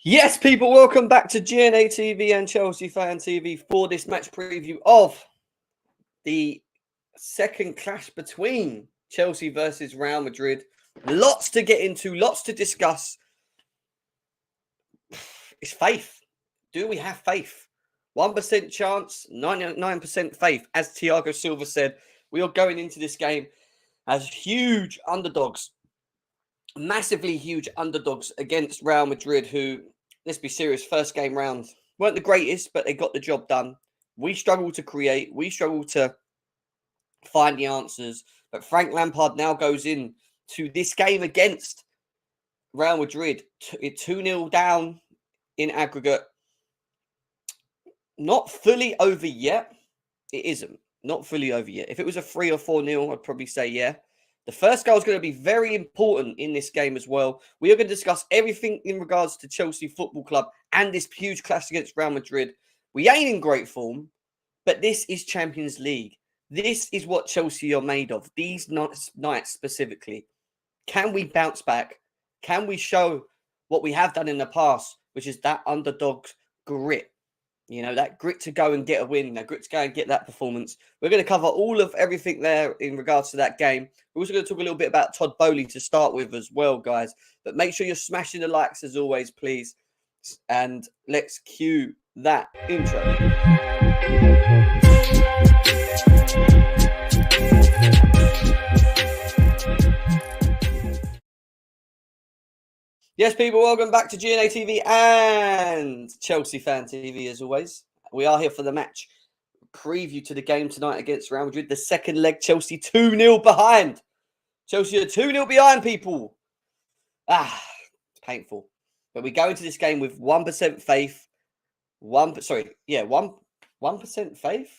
Yes, people, welcome back to GNA TV and Chelsea Fan TV for this match preview of the second clash between Chelsea versus Real Madrid. Lots to get into, lots to discuss. It's faith. Do we have faith? 1% chance, 99% faith. As Thiago Silva said, we are going into this game as huge underdogs, massively huge underdogs against Real Madrid, who, let's be serious, first game round weren't the greatest, but they got the job done. We struggle to create. We struggle to find the answers. But Frank Lampard now goes in to this game against Real Madrid, 2-0 down in aggregate. Not fully over yet. It isn't. Not fully over yet. If it was a 3 or 4-0, I'd probably say yeah. The first goal is going to be very important in this game as well. We are going to discuss everything in regards to Chelsea Football Club and this huge clash against Real Madrid. We ain't in great form, but this is Champions League. This is what Chelsea are made of. These nights specifically. Can we bounce back? Can we show what we have done in the past, which is that underdog grit? You know, that grit to go and get a win, that grit to go and get that performance. We're going to cover all of everything there in regards to that game. We're also going to talk a little bit about Todd Boehly to start with as well, guys. But make sure you're smashing the likes as always, please. And let's cue that intro. Yes, people, welcome back to GNA TV and Chelsea Fan TV as always. We are here for the match preview to the game tonight against Real Madrid. The second leg, Chelsea 2-0 behind. Chelsea are 2-0 behind, people. It's painful. But we go into this game with 1% faith. 1% faith?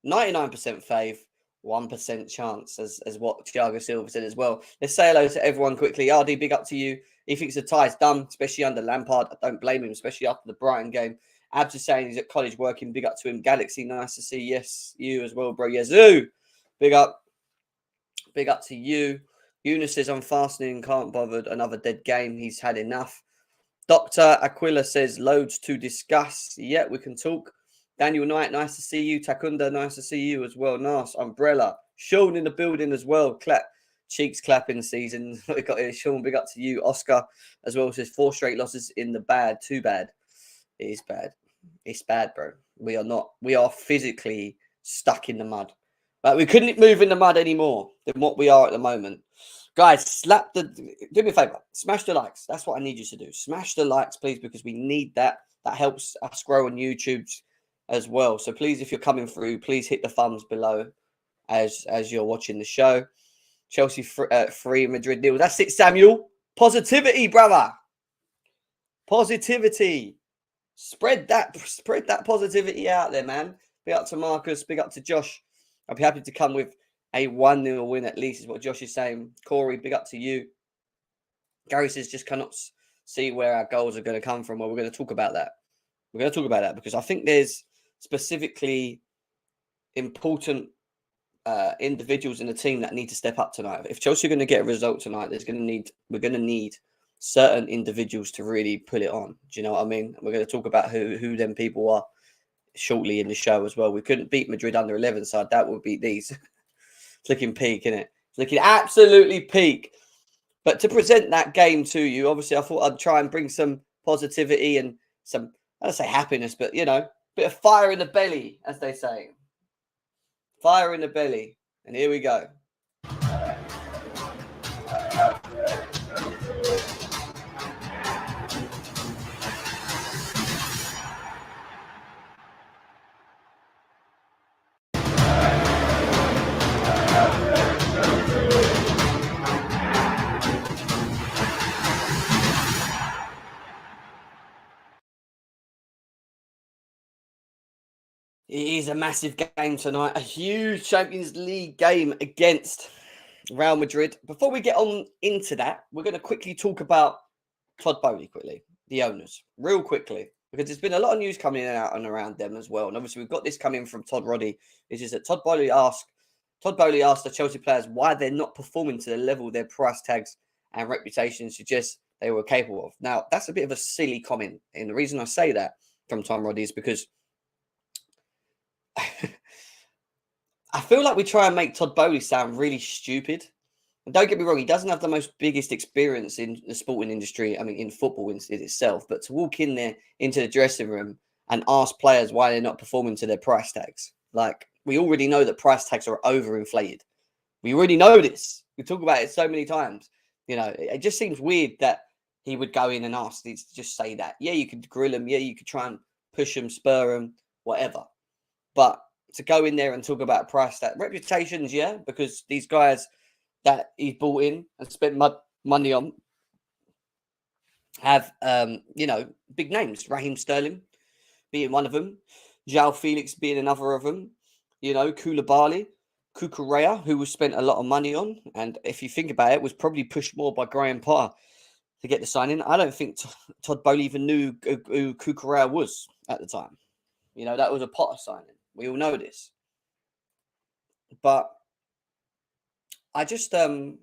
99% faith. 1% chance, as what Thiago Silva said as well. Let's say hello to everyone quickly. RD, big up to you. He thinks the tie's done, especially under Lampard. I don't blame him, especially after the Brighton game. Abs is saying he's at college working. Big up to him. Galaxy, nice to see. Yes, you as well, bro. Yazoo. Big up. Big up to you. Eunice says, I'm fastening, can't bother. Another dead game. He's had enough. Dr. Aquila says, loads to discuss. Yeah, we can talk. Daniel Knight, nice to see you. Takunda, nice to see you as well. Nice. Umbrella. Sean in the building as well. Clap. Cheeks clapping season. We got here. Sean, big up to you. Oscar as well says 4 straight losses in the bad. Too bad. It is bad. It's bad, bro. We are not. We are physically stuck in the mud. Like, we couldn't move in the mud anymore than what we are at the moment. Guys, do me a favor. Smash the likes. That's what I need you to do. Smash the likes, please, because we need that. That helps us grow on YouTube as well. So please, if you're coming through, please hit the thumbs below as you're watching the show. Chelsea 3, Madrid 0. That's it, Samuel. Positivity, brother. Positivity. Spread that positivity out there, man. Big up to Marcus. Big up to Josh. I'll be happy to come with a 1-0 win at least, is what Josh is saying. Corey, big up to you. Gary says, just cannot see where our goals are going to come from. Well, we're going to talk about that. We're going to talk about that because I think there's specifically important individuals in the team that need to step up tonight. If Chelsea are going to get a result tonight, we're going to need certain individuals to really put it on. Do you know what I mean? We're going to talk about who them people are shortly in the show as well. We couldn't beat Madrid under 11, so I doubt we'll beat these. It's looking peak, isn't it? It's looking absolutely peak. But to present that game to you, obviously I thought I'd try and bring some positivity and some, I don't say happiness, but, you know, bit of fire in the belly, as they say. Fire in the belly. And here we go. It is a massive game tonight, a huge Champions League game against Real Madrid. Before we get on into that, we're going to quickly talk about Todd Boehly quickly, the owners, real quickly, because there's been a lot of news coming in out and around them as well. And obviously we've got this coming from Todd Roddy, which is that Todd Boehly asked the Chelsea players why they're not performing to the level their price tags and reputation suggest they were capable of. Now, that's a bit of a silly comment. And the reason I say that from Tom Roddy is because I feel like we try and make Todd Boehly sound really stupid. And don't get me wrong, he doesn't have the most biggest experience in the sporting industry, I mean, in football in itself, but to walk in there into the dressing room and ask players why they're not performing to their price tags. Like, we already know that price tags are overinflated. We already know this. We talk about it so many times. You know, it just seems weird that he would go in and ask these to just say that. Yeah, you could grill him. Yeah, you could try and push him, spur him, whatever. But to go in there and talk about price tag, reputations, yeah, because these guys that he's bought in and spent money on have, you know, big names. Raheem Sterling being one of them. João Felix being another of them. You know, Koulibaly, Cucurella, who was spent a lot of money on. And if you think about it, was probably pushed more by Graham Potter to get the signing. I don't think Todd Boehly even knew who Cucurella was at the time. You know, that was a Potter signing. We all know this. But I just, I'm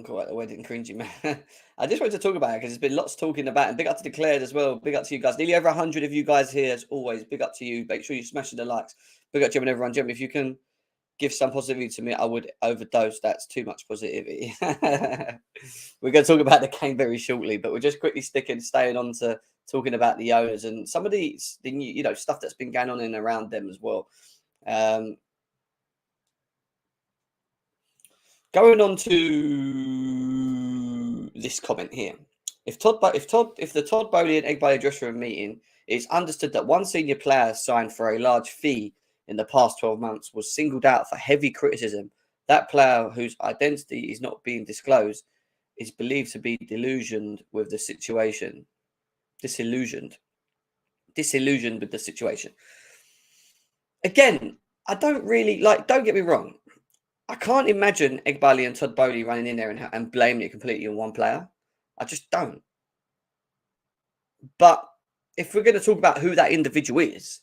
quite the wedding cringy, man. I just wanted to talk about it because there's been lots talking about it. And big up to Declared as well. Big up to you guys. Nearly over 100 of you guys here, as always. Big up to you. Make sure you're smashing the likes. Big up to everyone. Jim, if you can give some positivity to me, I would overdose. That's too much positivity. We're going to talk about the game very shortly, but we're just quickly staying on to talking about the owners and some of the new, you know, stuff that's been going on in and around them as well. Going on to this comment here. If the Todd Boehly and Egbali dressing room meeting, it's understood that one senior player signed for a large fee in the past 12 months was singled out for heavy criticism. That player, whose identity is not being disclosed, is believed to be disillusioned with the situation. Disillusioned with the situation. Again, I don't really don't get me wrong. I can't imagine Egbali and Todd Boehly running in there and blaming it completely on one player. I just don't. But if we're going to talk about who that individual is,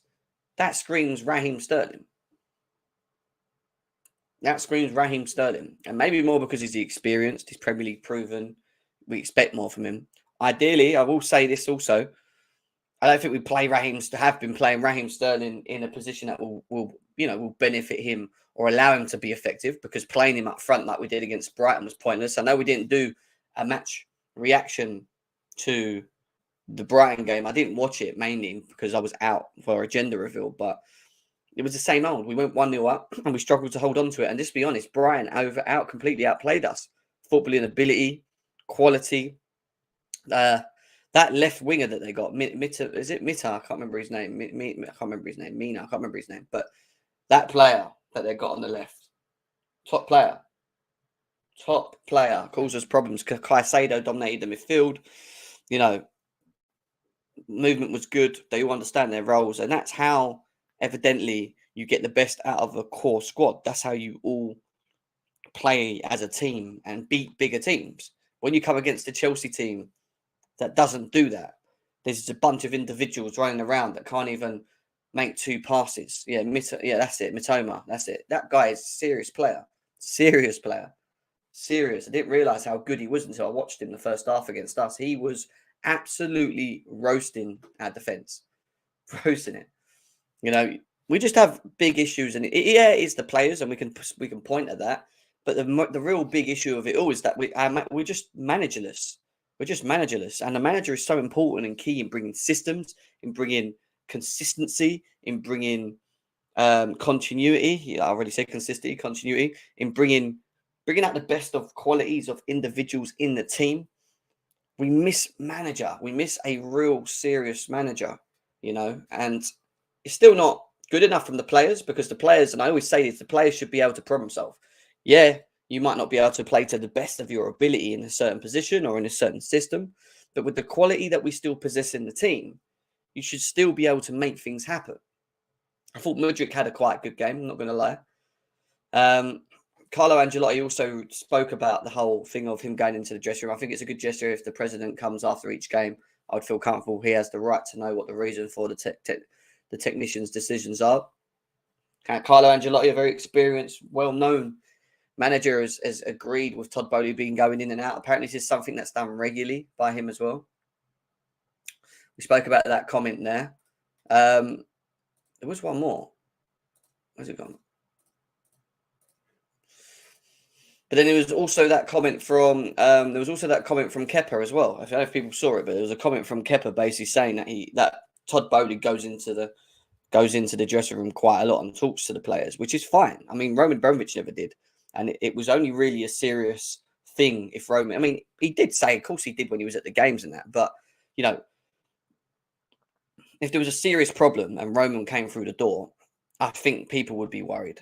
that screams Raheem Sterling. That screams Raheem Sterling. And maybe more because he's experienced, he's Premier League proven. We expect more from him. Ideally, I will say this also. I don't think we have been playing Raheem Sterling in a position that will benefit him or allow him to be effective, because playing him up front like we did against Brighton was pointless. I know we didn't do a match reaction to the Brighton game. I didn't watch it mainly because I was out for agenda reveal, but it was the same old. We went 1-0 up and we struggled to hold on to it. And just to be honest, Brighton completely outplayed us. Footballing ability, quality. That left winger that they got, is it Mita? I can't remember his name. I can't remember his name. Mina, I can't remember his name. But that player that they got on the left, top player, causes us problems. Caicedo dominated the midfield. You know, movement was good. They all understand their roles, and that's how evidently you get the best out of a core squad. That's how you all play as a team and beat bigger teams. When you come against a Chelsea team that doesn't do that, there's just a bunch of individuals running around that can't even make two passes. Yeah, that's it. Mitoma, that's it. That guy is a serious player. Serious. I didn't realise how good he was until I watched him the first half against us. He was absolutely roasting our defence. Roasting it. You know, we just have big issues. And it's the players, and we can point at that. But the real big issue of it all is that we're just managerless. We're just managerless. And the manager is so important and key in bringing systems, in bringing consistency, in bringing continuity. I already said consistency, continuity, in bringing out the best of qualities of individuals in the team. We miss manager. We miss a real serious manager, you know, and it's still not good enough from the players, because the players, and I always say this, the players should be able to problem solve. Yeah, you might not be able to play to the best of your ability in a certain position or in a certain system, but with the quality that we still possess in the team, you should still be able to make things happen. I thought Madrid had a quite good game, I'm not going to lie. Carlo Ancelotti also spoke about the whole thing of him going into the dressing room. I think it's a good gesture if the president comes after each game. I would feel comfortable. He has the right to know what the reason for the technicians' decisions are. Carlo Ancelotti, a very experienced, well-known Manager has agreed with Todd Boehly being going in and out. Apparently, this is something that's done regularly by him as well. We spoke about that comment there. There was one more. Where's it gone? But then there was also that comment from Kepa as well. I don't know if people saw it, but there was a comment from Kepa basically saying that Todd Boehly goes into the dressing room quite a lot and talks to the players, which is fine. I mean, Roman Abramovich never did, and it was only really a serious thing if Roman. I mean, he did say, of course, he did when he was at the games and that, but if there was a serious problem and Roman came through the door, I think people would be worried.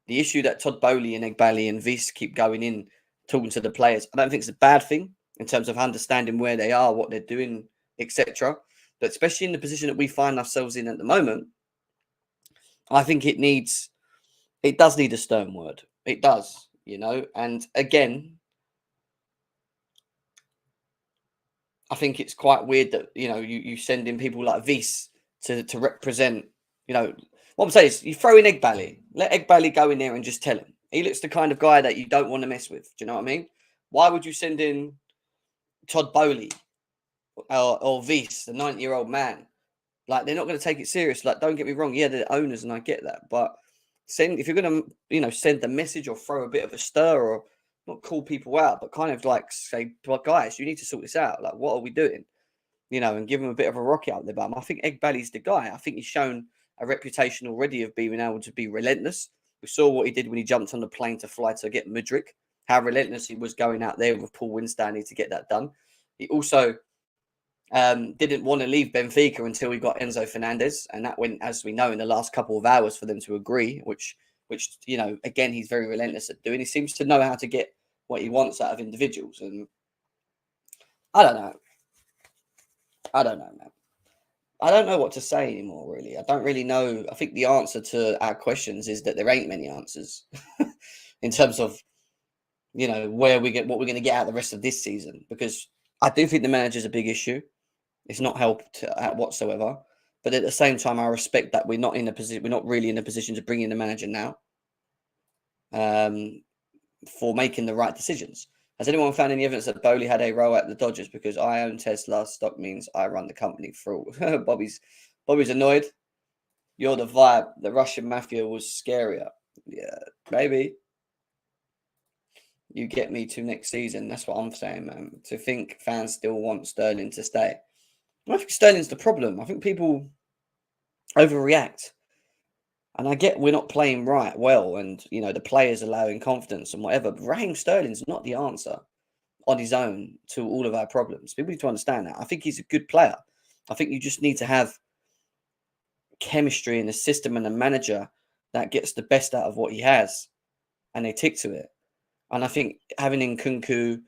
The issue that Todd Boehly and Egbali and Vis keep going in, talking to the players, I don't think it's a bad thing in terms of understanding where they are, what they're doing, etc. But especially in the position that we find ourselves in at the moment, I think it does need a stern word. It does, and again, I think it's quite weird that, you send in people like Vis to represent, what I'm saying is you throw in Egbali, let Egbali go in there and just tell him. He looks the kind of guy that you don't want to mess with. Do you know what I mean? Why would you send in Todd Boehly or Vis, the 90-year-old man? Like, they're not going to take it serious. Like, don't get me wrong. Yeah, they're owners and I get that. But if you're going to, send the message or throw a bit of a stir or not call people out, but kind of like say, well, guys, you need to sort this out. Like, what are we doing? And give him a bit of a rocket up the bum. I think Egbali's the guy. I think he's shown a reputation already of being able to be relentless. We saw what he did when he jumped on the plane to fly to get Madrid, how relentless he was going out there with Paul Winstanley to get that done. He also didn't want to leave Benfica until we got Enzo Fernandez. And that went, as we know, in the last couple of hours for them to agree, which again, he's very relentless at doing. He seems to know how to get what he wants out of individuals. And I don't know, man. I don't know what to say anymore, really. I don't really know. I think the answer to our questions is that there ain't many answers in terms of, what we're going to get out the rest of this season. Because I do think the manager's a big issue. It's not helped whatsoever. But at the same time, I respect that we're not really in a position to bring in the manager now for making the right decisions. Has anyone found any evidence that Boehly had a role at the Dodgers? Because I own Tesla stock means I run the company through. Bobby's annoyed. You're the vibe. The Russian mafia was scarier. Yeah, maybe. You get me to next season. That's what I'm saying, man. To think fans still want Sterling to stay. I think Sterling's the problem. I think people overreact. And I get we're not playing well, and the players allowing confidence and whatever. But Raheem Sterling's not the answer on his own to all of our problems. People need to understand that. I think he's a good player. I think you just need to have chemistry in the system and a manager that gets the best out of what he has, and they tick to it. And I think having Nkunku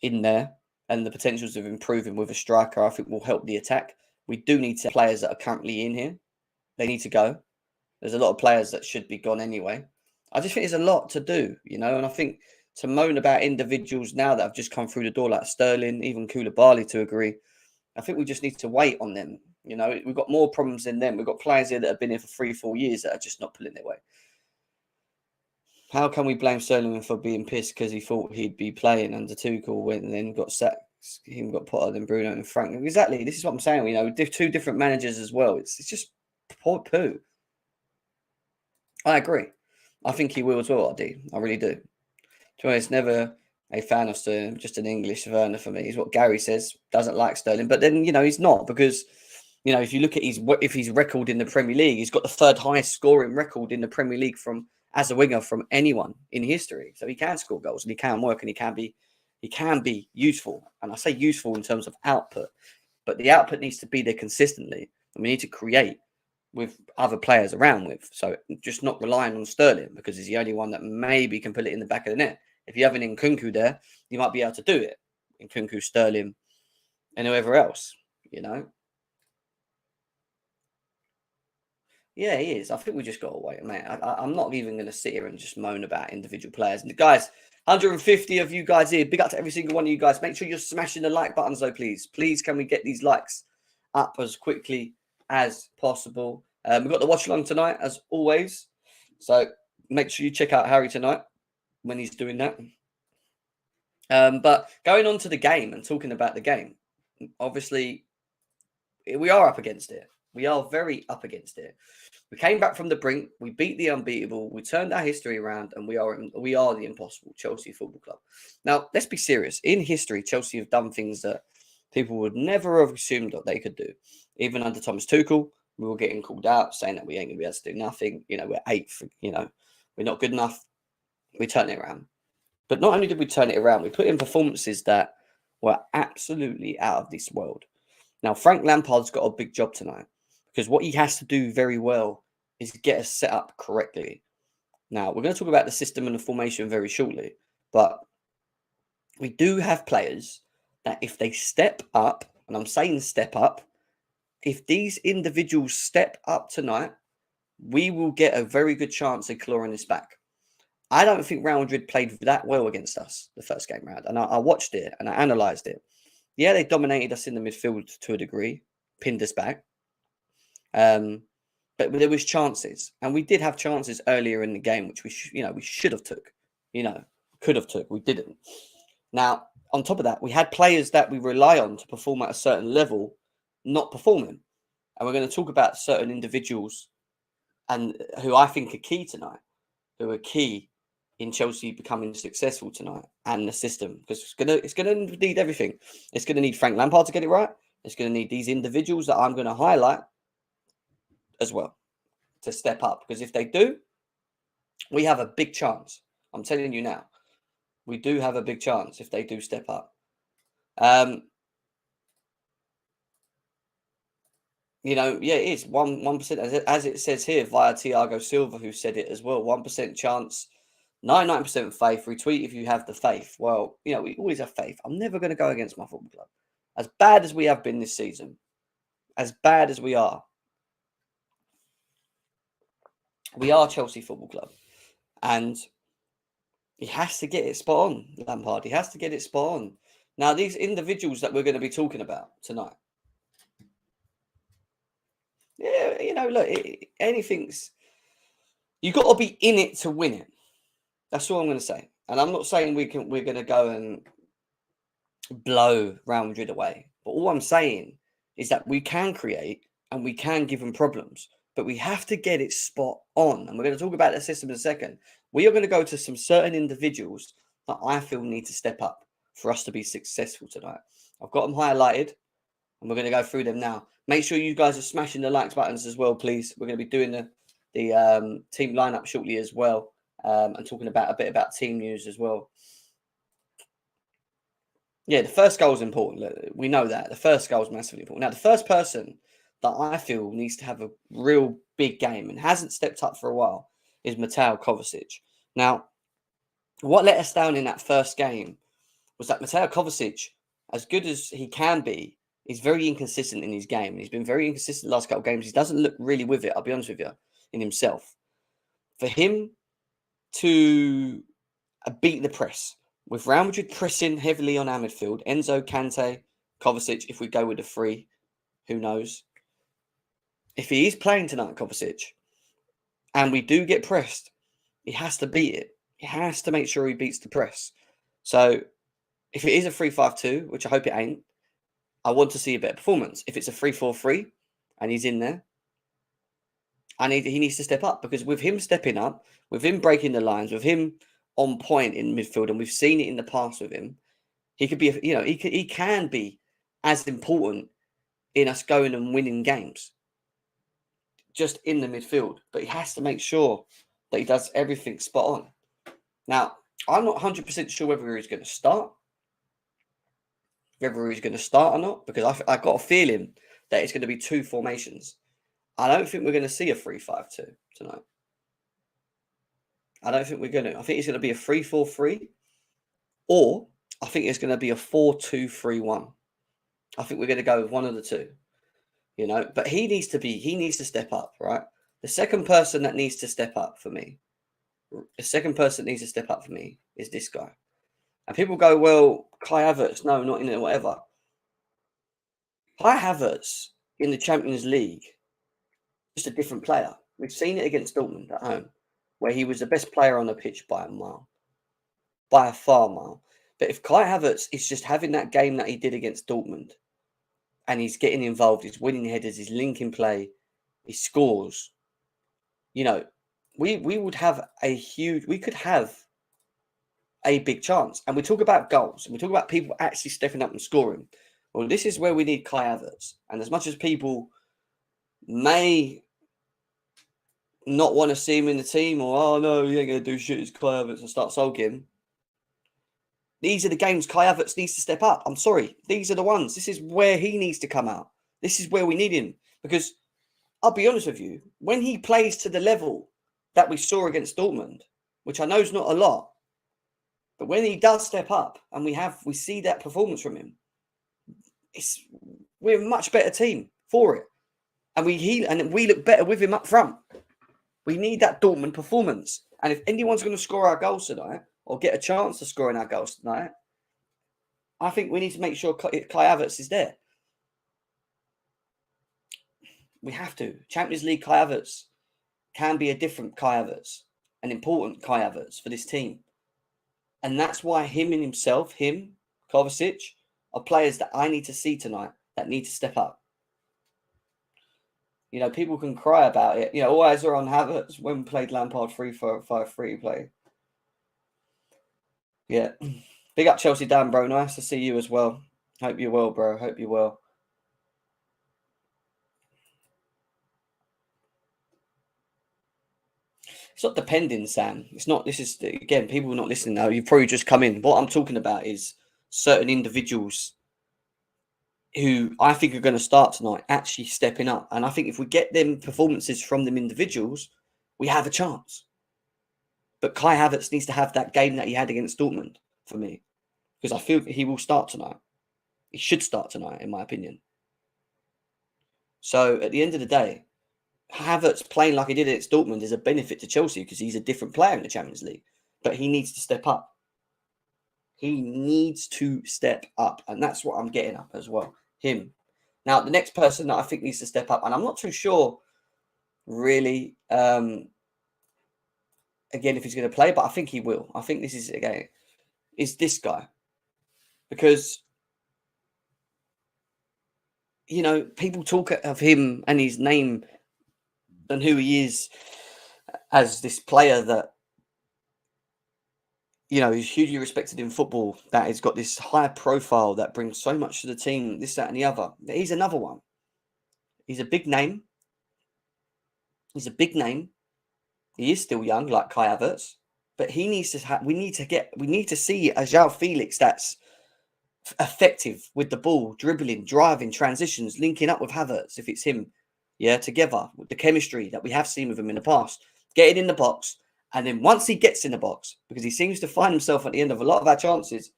in there and the potentials of improving with a striker, I think will help the attack. We do need to players that are currently in here. They need to go. There's a lot of players that should be gone anyway. I just think there's a lot to do, and I think to moan about individuals now that have just come through the door like Sterling, even Koulibaly to agree, I think we just need to wait on them. We've got more problems than them. We've got players here that have been here for 3-4 years that are just not pulling their weight. How can we blame Sterling for being pissed because he thought he'd be playing under Tuchel when then got sacked? Him got Potter, then Bruno and Frank. Exactly. This is what I'm saying. Two different managers as well. It's just poo. I agree. I think he will as well, I really do. It's never a fan of Sterling, just an English Werner for me. Is what Gary says. Doesn't like Sterling. But then, he's not because, if you look at his record in the Premier League, he's got the third highest scoring record in the Premier League as a winger from anyone in history. So he can score goals and he can work and he can be useful. And I say useful in terms of output, but the output needs to be there consistently. And we need to create with other players around with. So just not relying on Sterling because he's the only one that maybe can put it in the back of the net. If you have an Nkunku there, you might be able to do it. Nkunku, Sterling, and whoever else, Yeah, he is. I think we just got to wait, mate. I'm not even going to sit here and just moan about individual players. And guys, 150 of you guys here. Big up to every single one of you guys. Make sure you're smashing the like buttons, though, please. Please, can we get these likes up as quickly as possible? We've got the watch along tonight, as always. So make sure you check out Harry tonight. when he's doing that. But going on to the game and talking about the game, obviously, we are up against it. We are very up against it. We came back from the brink. We beat the unbeatable. We turned our history around, and we are the impossible Chelsea Football Club. Now, let's be serious. In history, Chelsea have done things that people would never have assumed that they could do. Even under Thomas Tuchel, we were getting called out, saying that we ain't going to be able to do nothing. We're eighth. We're not good enough. We turned it around. But not only did we turn it around, we put in performances that were absolutely out of this world. Now, Frank Lampard's got a big job tonight because what he has to do very well is get us set up correctly. Now, we're going to talk about the system and the formation very shortly, but we do have players that if they step up, and I'm saying step up, if these individuals step up tonight, we will get a very good chance of clawing this back. I don't think Real Madrid played that well against us the first game round, and I watched it and I analysed it. Yeah, they dominated us in the midfield to a degree, pinned us back. But there was chances, and we did have chances earlier in the game, which we should have took, could have took. We didn't. Now, on top of that, we had players that we rely on to perform at a certain level, not performing, and we're going to talk about certain individuals, and who I think are key tonight, who are key in Chelsea becoming successful tonight, and the system, because it's gonna need everything. It's gonna need Frank Lampard to get it right. It's gonna need these individuals that I'm gonna highlight as well to step up, because if they do, we have a big chance. I'm telling you now, we do have a big chance if they do step up. Yeah, it is 1%, as it says here via Thiago Silva, who said it as well. 1% chance, 99% faith. Retweet if you have the faith. Well, we always have faith. I'm never going to go against my football club. As bad as we have been this season, as bad as we are Chelsea Football Club, and he has to get it spot on. Lampard, he has to get it spot on. Now, these individuals that we're going to be talking about tonight. Yeah, look, anything's... You've got to be in it to win it. That's all I'm going to say. And I'm not saying we're going to go and blow Real Madrid away. But all I'm saying is that we can create and we can give them problems. But we have to get it spot on. And we're going to talk about the system in a second. We are going to go to some certain individuals that I feel need to step up for us to be successful tonight. I've got them highlighted, and we're going to go through them now. Make sure you guys are smashing the likes buttons as well, please. We're going to be doing the team lineup shortly as well, and talking about a bit about team news as well. Yeah, the first goal is important. We know that. The first goal is massively important. Now, the first person that I feel needs to have a real big game and hasn't stepped up for a while is Mateo Kovacic. Now, what let us down in that first game was that Mateo Kovacic, as good as he can be, is very inconsistent in his game. He's been very inconsistent the last couple of games. He doesn't look really with it, I'll be honest with you, in himself. For him to beat the press, with Real Madrid pressing heavily on our midfield, Enzo, Kante, Kovacic, if we go with the three, who knows? If he is playing tonight, Kovacic, and we do get pressed, he has to beat it. He has to make sure he beats the press. So if it is a 3-5-2, which I hope it ain't, I want to see a better performance. If it's a 3-4-3 and he's in there, he needs to step up, because with him stepping up, with him breaking the lines, with him on point in midfield, and we've seen it in the past with him, he could be, he can be as important in us going and winning games, just in the midfield. But he has to make sure that he does everything spot on. Now, I'm not 100% sure whether he's going to start, or not, because I got a feeling that it's going to be two formations. I don't think we're going to see a 3-5-2 tonight. I don't think we're going to. I think it's going to be a 3-4-3, or I think it's going to be a 4-2-3-1. I think we're going to go with one of the two, But he needs to step up, right? The second person that needs to step up for me, is this guy. And people go, well, Kai Havertz, no, not in it, whatever. Kai Havertz in the Champions League, just a different player. We've seen it against Dortmund at home, where he was the best player on the pitch by a mile. by a far mile. But if Kai Havertz is just having that game that he did against Dortmund, and he's getting involved, he's winning headers, he's linking play, he scores, you know, we would have we could have a big chance. And we talk about goals, and we talk about people actually stepping up and scoring. Well, this is where we need Kai Havertz. And as much as people may not want to see him in the team, or, oh no, he ain't going to do shit, it's Kai Havertz, and start sulking, these are the games Kai Havertz needs to step up. I'm sorry. These are the ones. This is where he needs to come out. This is where we need him. Because I'll be honest with you, when he plays to the level that we saw against Dortmund, which I know is not a lot, but when he does step up and we see that performance from him, we're a much better team for it. And we look better with him up front. We need that Dortmund performance. And if anyone's going to score our goals tonight, or get a chance to score in our goals tonight, I think we need to make sure Kai Havertz is there. We have to. Champions League Kai Havertz can be a different Kai Havertz, an important Kai Havertz for this team. And that's why him, Kovacic, are players that I need to see tonight that need to step up. You know, people can cry about it. You know, all eyes are on Havertz when we played Lampard 3-5-3 play. Yeah. Big up Chelsea Dan, bro. Nice to see you as well. Hope you're well, bro. Hope you're well. It's not depending, Sam. It's not. This is, again, people are not listening now. You've probably just come in. What I'm talking about is certain individuals who I think are going to start tonight actually stepping up. And I think if we get them performances from them individuals, we have a chance. But Kai Havertz needs to have that game that he had against Dortmund for me, because I feel he will start tonight. He should start tonight, in my opinion. So at the end of the day, Havertz playing like he did against Dortmund is a benefit to Chelsea because he's a different player in the Champions League. But he needs to step up. He needs to step up. And that's what I'm getting up as well. Him. Now, the next person that I think needs to step up, and I'm not too sure really, again, if he's going to play, but I think he will. I think this is this guy. Because, you know, people talk of him and his name and who he is as this player that, you know, is hugely respected in football, that has got this high profile, that brings so much to the team, this, that, and the other. He's another one. He's a big name. He's a big name. He is still young, like Kai Havertz, but he needs to. We need to see a João Felix that's effective with the ball, dribbling, driving, transitions, linking up with Havertz if it's him. Yeah, together with the chemistry that we have seen with him in the past, getting in the box, and then once he gets in the box, because he seems to find himself at the end of a lot of our chances,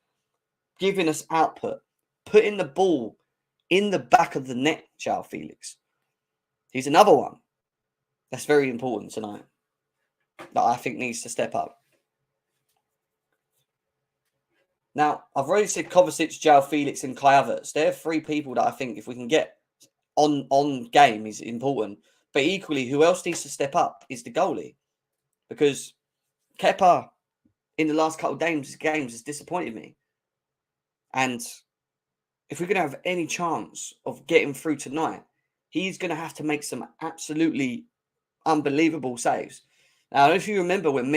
giving us output, putting the ball in the back of the net. João Felix, he's another one that's very important tonight, that I think needs to step up. Now, I've already said Kovacic, João Felix, and Kai Havertz. They're three people that I think if we can get on game is important. But equally, who else needs to step up is the goalie. Because Kepa, in the last couple of games has disappointed me. And if we're going to have any chance of getting through tonight, he's going to have to make some absolutely unbelievable saves. Now, if you remember when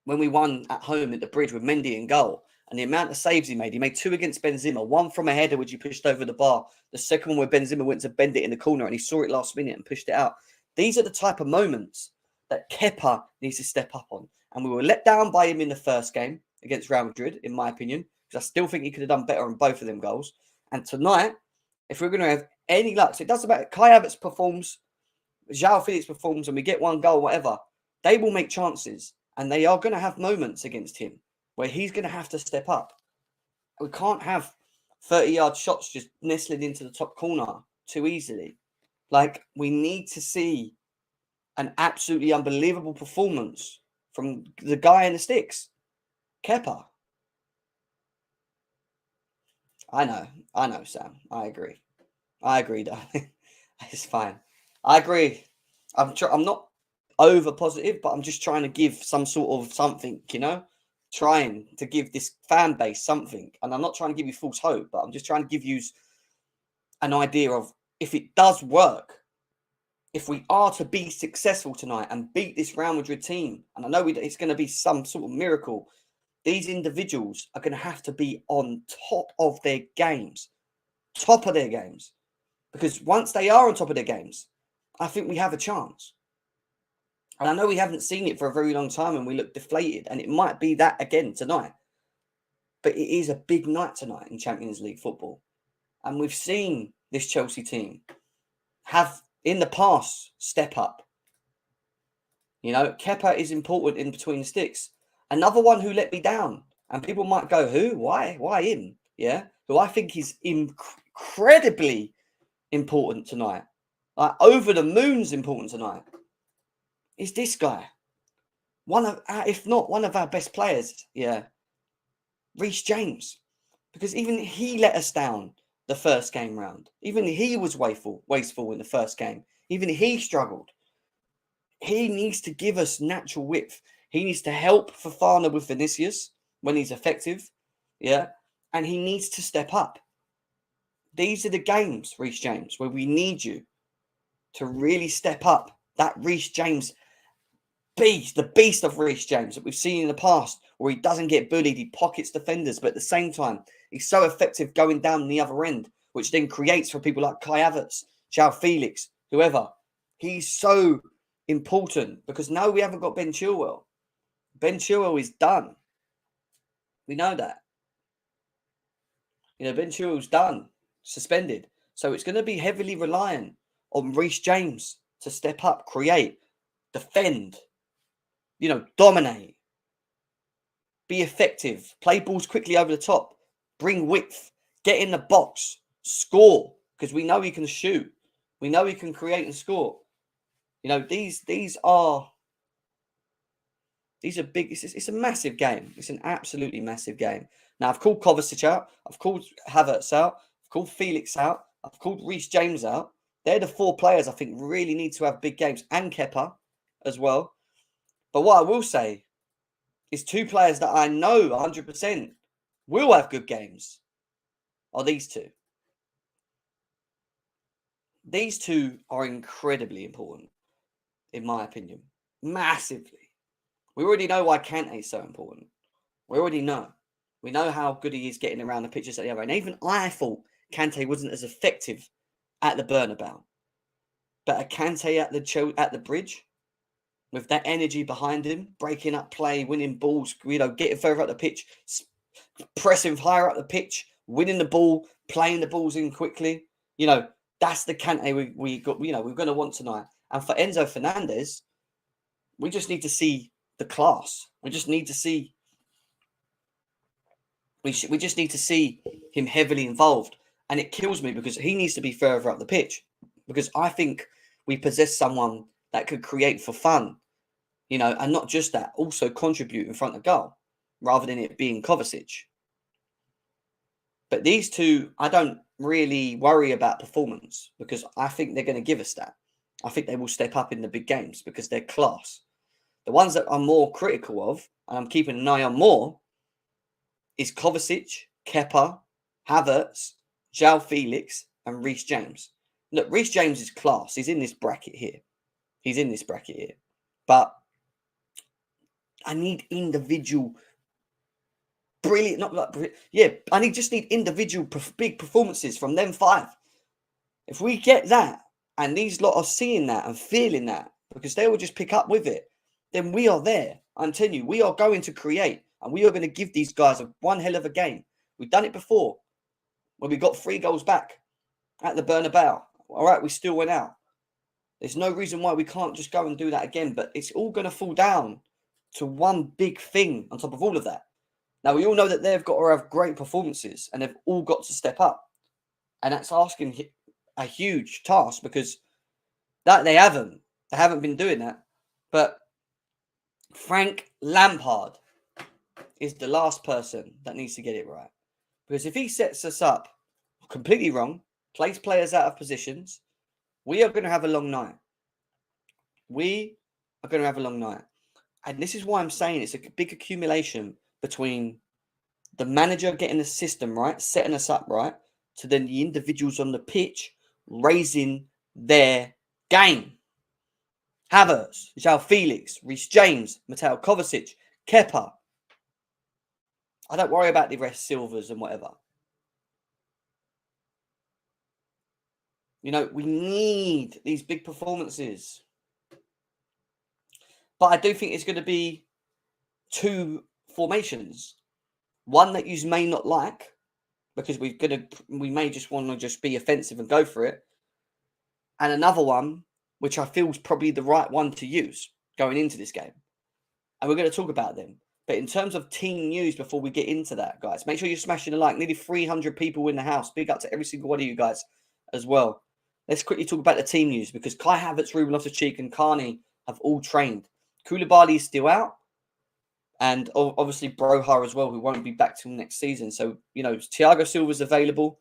we won at home at the Bridge with Mendy in goal, and the amount of saves he made 2 against Benzema, one from a header which he pushed over the bar, the second one where Benzema went to bend it in the corner and he saw it last minute and pushed it out. These are the type of moments that Kepa needs to step up on. And we were let down by him in the first game against Real Madrid, in my opinion, because I still think he could have done better on both of them goals. And tonight, if we're going to have any luck, so it doesn't matter, Kai Havertz performs, João Felix performs, and we get one goal, whatever, they will make chances. And they are going to have moments against him where he's going to have to step up. We can't have 30-yard shots just nestling into the top corner too easily. Like, we need to see an absolutely unbelievable performance from the guy in the sticks, Kepa. I know, Sam. I agree, darling. It's fine. I agree. I'm not over positive, but I'm just trying to give some sort of something, you know, trying to give this fan base something. And I'm not trying to give you false hope, but I'm just trying to give you an idea of if it does work, if we are to be successful tonight and beat this Real Madrid team, and I know it's going to be some sort of miracle, these individuals are going to have to be on top of their games. Top of their games. Because once they are on top of their games, I think we have a chance. And I know we haven't seen it for a very long time and we look deflated. And it might be that again tonight. But it is a big night tonight in Champions League football. And we've seen this Chelsea team have, in the past, step up. You know, Kepa is important in between the sticks. Another one who let me down. And people might go, who? Why? Why him? Yeah. Who I think is incredibly important tonight. Like over the moon's important tonight. Is this guy. One of, if not one of our best players. Yeah. Reece James. Because even he let us down the first game round. Even he was wasteful in the first game. Even he struggled. He needs to give us natural width. He needs to help Fofana with Vinicius when he's effective. Yeah. And he needs to step up. These are the games, Reece James, where we need you to really step up. That Reece James beast, the beast of Reece James that we've seen in the past, where he doesn't get bullied, he pockets defenders, but at the same time, he's so effective going down the other end, which then creates for people like Kai Havertz, João Felix, whoever. He's so important because now we haven't got Ben Chilwell. Ben Chilwell is done. We know that. You know, Ben Chilwell's done, suspended. So it's going to be heavily reliant on Reece James to step up, create, defend, you know, dominate, be effective, play balls quickly over the top, bring width, get in the box, score, because we know he can shoot. We know he can create and score. You know, these are big. It's a massive game. It's an absolutely massive game. Now, I've called Kovacic out. I've called Havertz out. I've called Felix out. I've called Reece James out. They're the four players I think really need to have big games, and Kepa as well. But what I will say is two players that I know 100% will have good games are these two. These two are incredibly important, in my opinion. Massively. We already know why Kante is so important. We already know. We know how good he is getting around the pitches at the other end. Even I thought Kante wasn't as effective at the Bernabeu. But a Kante at the bridge, with that energy behind him, breaking up play, winning balls, you know, getting further up the pitch, pressing higher up the pitch, winning the ball, playing the balls in quickly. You know, that's the Kante we got, you know, we're going to want tonight. And for Enzo Fernandez, we just need to see the class. We just need to see. We just need to see him heavily involved. And it kills me because he needs to be further up the pitch. Because I think we possess someone that could create for fun, you know, and not just that, also contribute in front of goal, rather than it being Kovacic. But these two, I don't really worry about performance because I think they're going to give us that. I think they will step up in the big games because they're class. The ones that I'm more critical of, and I'm keeping an eye on more, is Kovacic, Kepa, Havertz, João Felix, and Reece James. Look, Reece James is class. He's in this bracket here. But I need individual brilliant, not like, yeah, just need individual big performances from them five. If we get that, and these lot are seeing that and feeling that, because they will just pick up with it, then we are there. I'm telling you, we are going to create, and we are going to give these guys one hell of a game. We've done it before, when we got 3 goals back at the Bernabeu. All right, we still went out. There's no reason why we can't just go and do that again, but it's all going to fall down to one big thing on top of all of that. Now, we all know that they've got to have great performances, and they've all got to step up. And that's asking a huge task because that they haven't been doing that. But Frank Lampard is the last person that needs to get it right. Because if he sets us up completely wrong, plays players out of positions, we are going to have a long night. And this is why I'm saying it's a big accumulation between the manager getting the system right, setting us up right, to then the individuals on the pitch raising their game. Havertz, João Felix, Reece James, Mateo Kovacic, Kepa. I don't worry about the rest, Silvers and whatever. You know, we need these big performances. But I do think it's going to be two formations. One that you may not like, because we may just want to just be offensive and go for it. And another one, which I feel is probably the right one to use going into this game. And we're going to talk about them. But in terms of team news, before we get into that, guys, make sure you're smashing a like. Nearly 300 people in the house. Big up to every single one of you guys as well. Let's quickly talk about the team news, because Kai Havertz, Ruben Loftus-Cheek and Carney have all trained. Koulibaly is still out. And obviously Broha as well, who won't be back till next season. So, you know, Thiago Silva's available.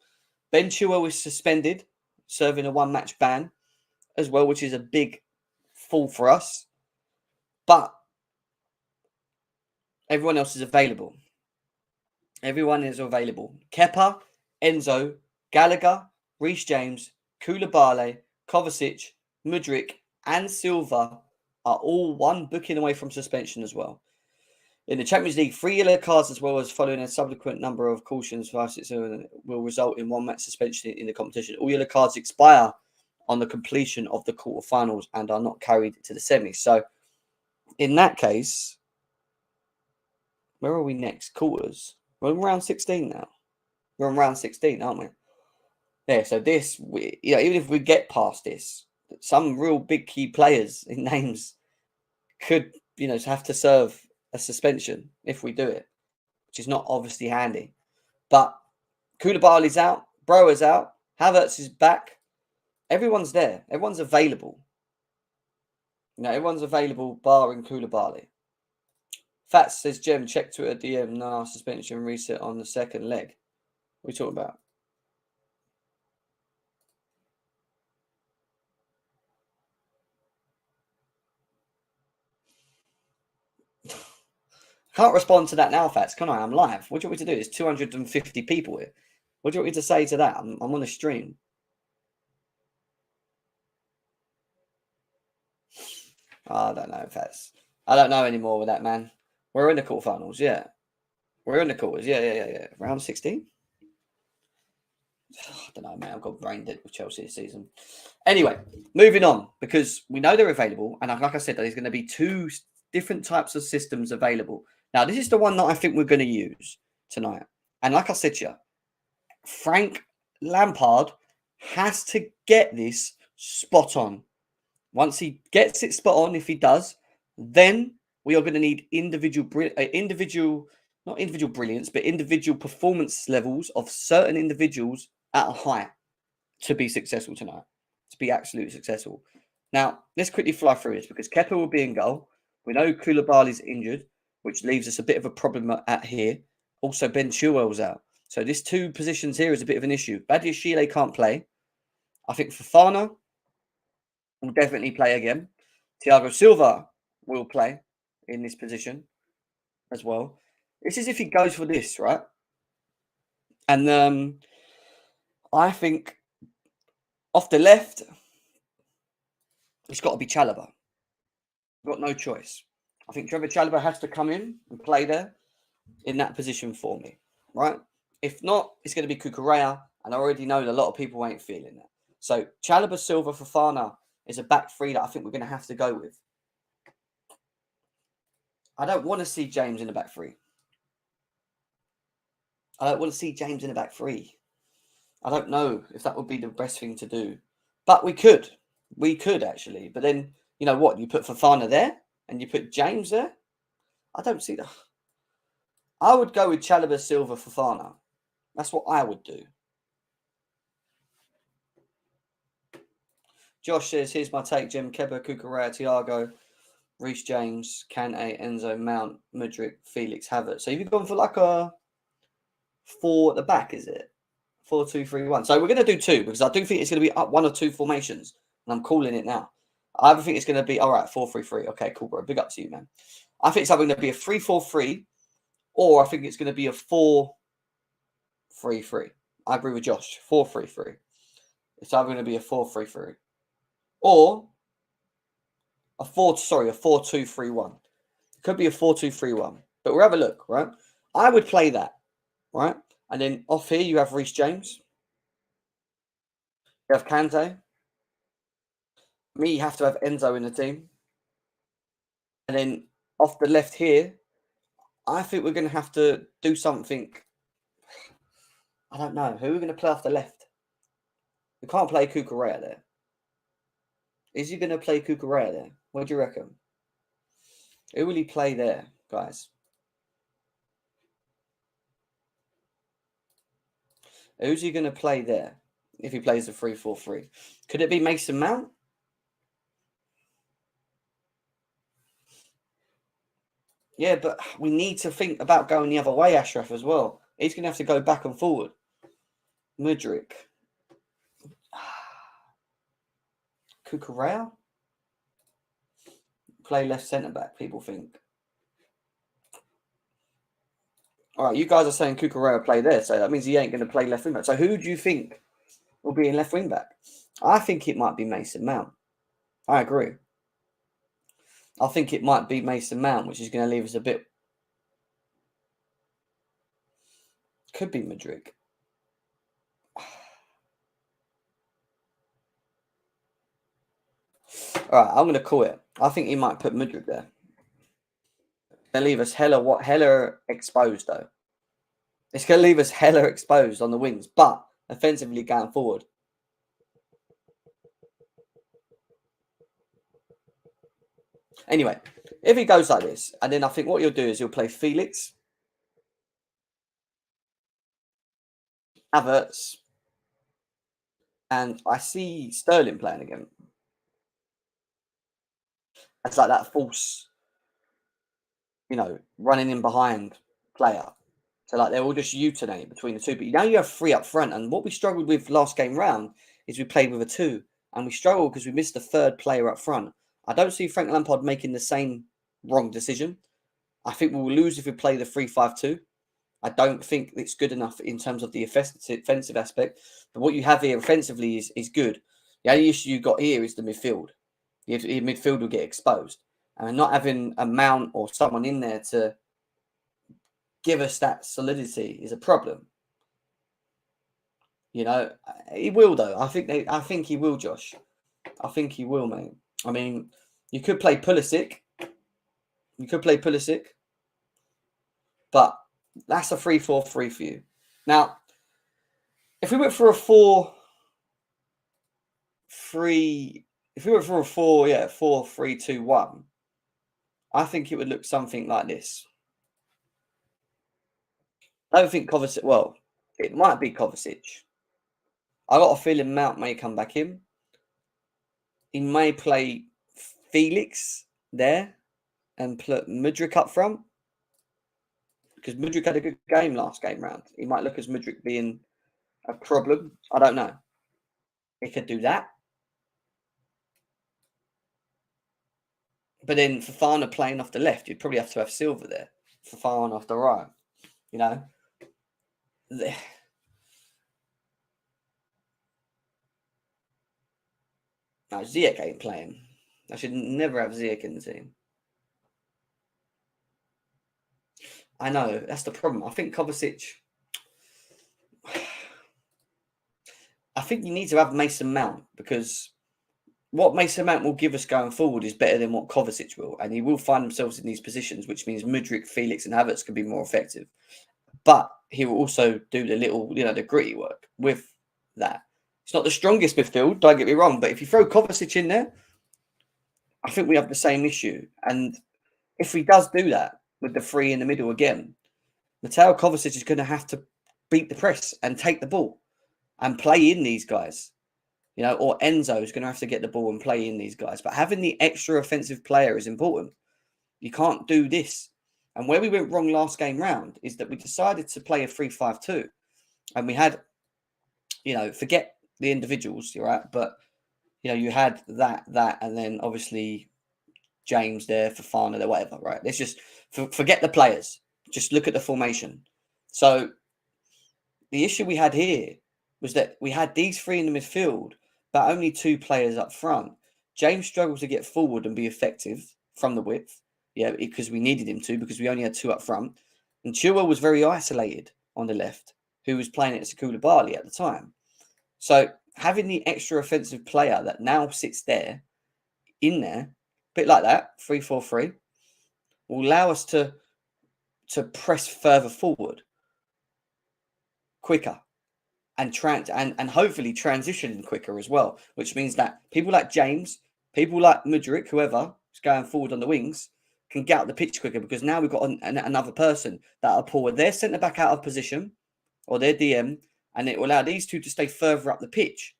Ben Chilwell is suspended, serving a one-match ban as well, which is a big fall for us. But everyone else is available. Everyone is available. Kepa, Enzo, Gallagher, Reece James, Koulibaly, Kovacic, Mudryk and Silva are all one booking away from suspension as well. In the Champions League, 3 yellow cards as well as following a subsequent number of cautions will result in one match suspension in the competition. All yellow cards expire on the completion of the quarterfinals and are not carried to the semis. So in that case, where are we next? Quarters. We're in round 16 now. We're on round 16, aren't we? Yeah, so this, even if we get past this, some real big key players in names could, have to serve a suspension if we do it, which is not obviously handy. But Koulibaly's out, Broa's out, Havertz is back. Everyone's there. Everyone's available. Everyone's available, barring Koulibaly. Fats says, Jem, check Twitter DM. No, suspension reset on the second leg. What are we talking about? Can't respond to that now, Fats, can I? I'm live. What do you want me to do? There's 250 people here. What do you want me to say to that? I'm on a stream. I don't know, Fats. I don't know anymore with that, man. We're in the quarterfinals, yeah. We're in the quarters, yeah. Round 16? I don't know, man. I've got brain dead with Chelsea this season. Anyway, moving on, because we know they're available. And like I said, there's going to be 2 different types of systems available. Now, this is the one that I think we're going to use tonight. And like I said to you, Frank Lampard has to get this spot on. Once he gets it spot on, if he does, then we are going to need individual brilliance, but individual performance levels of certain individuals at a high to be successful tonight, to be absolutely successful. Now, let's quickly fly through this, because Kepa will be in goal. We know Koulibaly's injured, which leaves us a bit of a problem at here. Also, Ben Chilwell's out. So this 2 positions here is a bit of an issue. Badiashile can't play. I think Fofana will definitely play again. Thiago Silva will play in this position as well. This is if he goes for this, right? And I think off the left, it's got to be Chalobah. Got no choice. I think Trevor Chalobah has to come in and play there in that position for me, right? If not, it's going to be Cucurella, and I already know that a lot of people ain't feeling that. So Chalobah, Silva, Fofana is a back 3 that I think we're going to have to go with. I don't want to see James in the back 3. I don't want to see James in the back 3. I don't know if that would be the best thing to do. But we could. We could, actually. But then, you know what? You put Fofana there and you put James there. I don't see that. I would go with Chalobah, Silva, Fofana. That's what I would do. Josh says, here's my take, Jim. Kepa, Cucurella, Thiago, Reece James, Kante, Enzo, Mount, Mudryk, Felix, Havertz. So you've gone for like a 4 at the back, is it? 4-2-3-1. So we're going to do 2, because I do think it's going to be up 1 or 2 formations. And I'm calling it now. I either think it's going to be, all right, 4-3-3. Okay, cool, bro. Big up to you, man. I think it's either going to be a 3-4-3 Or I think it's going to be a 4-3-3. I agree with Josh. 4-3-3. It's either going to be a 4-3-3 or a 4-2-3-1. It could be a 4-2-3-1. But we'll have a look, right? I would play that, right? And then off here you have Reece James. You have Kante. Me, you have to have Enzo in the team. And then off the left here, I think we're going to have to do something. I don't know. Who are we going to play off the left? We can't play Cucurella there. Is he going to play Cucurella there? What do you reckon? Who will he play there, guys? Who's he going to play there if he plays a 3-4-3? Could it be Mason Mount? Yeah, but we need to think about going the other way, Ashraf, as well. He's going to have to go back and forward. Mudryk. Cucurella? Play left centre-back, people think. All right, you guys are saying Cucurella play there, so that means he ain't going to play left wing back. So who do you think will be in left wing back? I think it might be Mason Mount. I agree. I think it might be Mason Mount, which is going to leave us a bit. Could be Mudryk. All right, I'm going to call it. I think he might put Mudryk there. Going to leave us hella exposed, though. It's going to leave us hella exposed on the wings, but offensively going forward. Anyway, if he goes like this, and then I think what you'll do is you'll play Felix, Havertz, and I see Sterling playing again. It's like that false, running in behind player. So like they're all just alternate between the two. But now you have 3 up front. And what we struggled with last game round is we played with a 2. And we struggled because we missed the 3rd player up front. I don't see Frank Lampard making the same wrong decision. I think we'll lose if we play the 3-5-2. I don't think it's good enough in terms of the offensive aspect. But what you have here offensively is good. The only issue you got here is the midfield. Your midfield will get exposed. And not having a Mount or someone in there to give us that solidity is a problem. He will though. I think he will, Josh. I think he will, mate. I mean, you could play Pulisic. But that's a 3-4-3 for you. Now, if we went for a 4-3-2-1, I think it would look something like this. I don't think Kovacic. Well, it might be Kovacic. I got a feeling Mount may come back in. He may play Felix there and put Mudryk up front because Mudryk had a good game last game round. He might look as Mudryk being a problem. I don't know. He could do that. But then Fofana playing off the left, you'd probably have to have Silva there. Fofana off the right. No, Ziyech ain't playing. I should never have Ziyech in the team. I know, that's the problem. I think Kovacic... I think you need to have Mason Mount because what Mason Mount will give us going forward is better than what Kovacic will. And he will find himself in these positions, which means Mudryk, Felix and Havertz can be more effective. But he will also do the little, the gritty work with that. It's not the strongest midfield, don't get me wrong. But if you throw Kovacic in there, I think we have the same issue. And if he does do that with the 3 in the middle again, Mateo Kovacic is going to have to beat the press and take the ball and play in these guys. Or Enzo is going to have to get the ball and play in these guys. But having the extra offensive player is important. You can't do this. And where we went wrong last game round is that we decided to play a 3-5-2. And we had, forget the individuals, right? But, you had that, and then obviously James there, Fofana there, whatever, right? Let's just forget the players. Just look at the formation. So the issue we had here was that we had these three in the midfield, but only two players up front. James struggled to get forward and be effective from the width, because we needed him to, because we only had two up front. And Chilwell was very isolated on the left, who was playing at Koulibaly at the time. So having the extra offensive player that now sits there, in there, a bit like that, 3-4-3, will allow us to press further forward, quicker, and hopefully transition quicker as well, which means that people like James, people like Mudryk, whoever is going forward on the wings, can get out the pitch quicker, because now we've got another person that will pull their centre back out of position or their DM, and it will allow these two to stay further up the pitch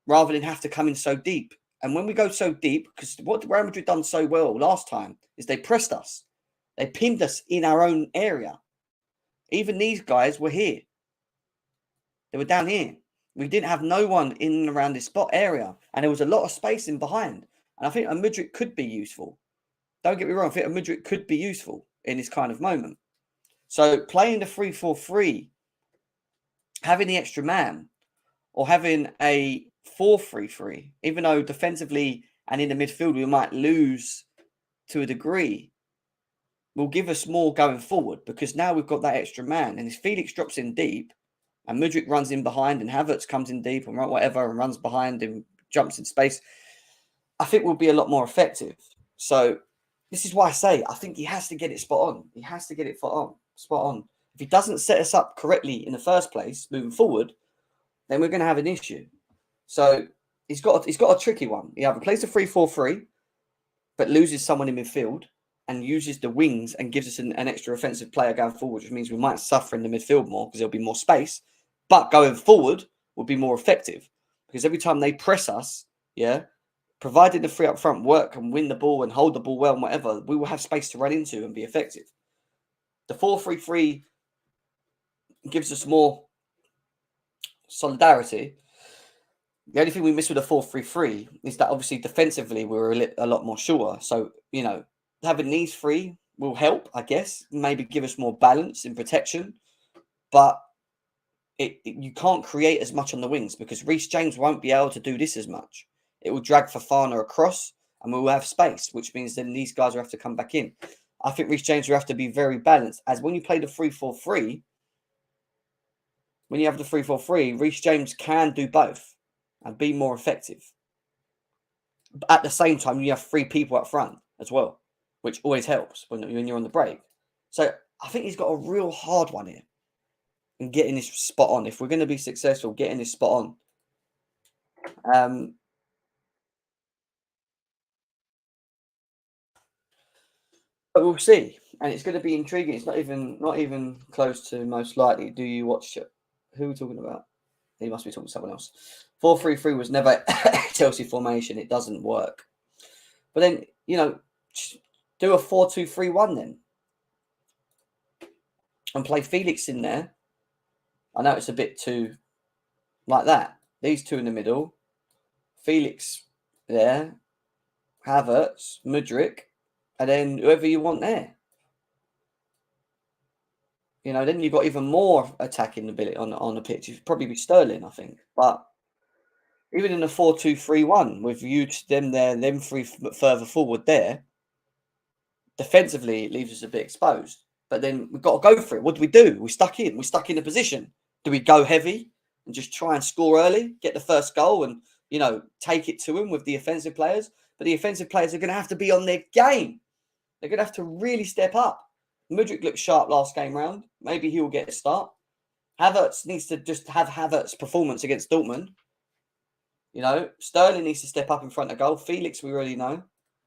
rather than have to come in so deep. And when we go so deep, because what Real Madrid done so well last time is they pressed us. They pinned us in our own area. Even these guys were here. They were down here. We didn't have no one in and around this spot area. And there was a lot of space in behind. And I think a Mudryk could be useful. Don't get me wrong. I think a Mudryk could be useful in this kind of moment. So playing the 3-4-3, having the extra man, or having a 4-3-3, even though defensively and in the midfield we might lose to a degree, will give us more going forward, because now we've got that extra man. And if Felix drops in deep and Mudryk runs in behind and Havertz comes in deep and whatever and runs behind and jumps in space, I think we'll be a lot more effective. So this is why I say I think he has to get it spot on. He has to get it spot on. If he doesn't set us up correctly in the first place moving forward, then we're going to have an issue. So he's got a tricky one. He either plays a 3-4-3, but loses someone in midfield and uses the wings and gives us an extra offensive player going forward, which means we might suffer in the midfield more because there'll be more space. But going forward will be more effective, because every time they press us, provided the three up front work and win the ball and hold the ball well and whatever, we will have space to run into and be effective. The 4-3-3 gives us more solidarity. The only thing we miss with a 4-3-3 is that obviously defensively we're a lot more sure. So, having these three will help, I guess, maybe give us more balance in protection. But you can't create as much on the wings, because Reece James won't be able to do this as much. It will drag Fofana across and we will have space, which means then these guys will have to come back in. I think Reece James will have to be very balanced, as when you play the 3-4-3, when you have the 3-4-3, Reece James can do both and be more effective. But at the same time, you have three people up front as well, which always helps when you're on the break. So I think he's got a real hard one here in getting this spot on. If we're going to be successful, getting this spot on. But we'll see. And it's going to be intriguing. It's not even close to most likely. Do you watch it? Who are we talking about? He must be talking to someone else. 4-3-3 was never Chelsea formation. It doesn't work. But then, do a 4-2-3-1 then. And play Felix in there. I know it's a bit too like that. These two in the middle. Felix there. Havertz, Mudryk, and then whoever you want there. Then you've got even more attacking ability on the pitch. It'd probably be Sterling, I think. But even in a 4-2-3-1, with them there, them three further forward there, defensively it leaves us a bit exposed. But then we've got to go for it. What do? We're stuck in. We're stuck in a position. Do we go heavy and just try and score early, get the first goal, and take it to him with the offensive players? But the offensive players are going to have to be on their game. They're going to have to really step up. Mudryk looked sharp last game round. Maybe he will get a start. Havertz needs to just have Havertz's performance against Dortmund. Sterling needs to step up in front of goal. Felix, we already know.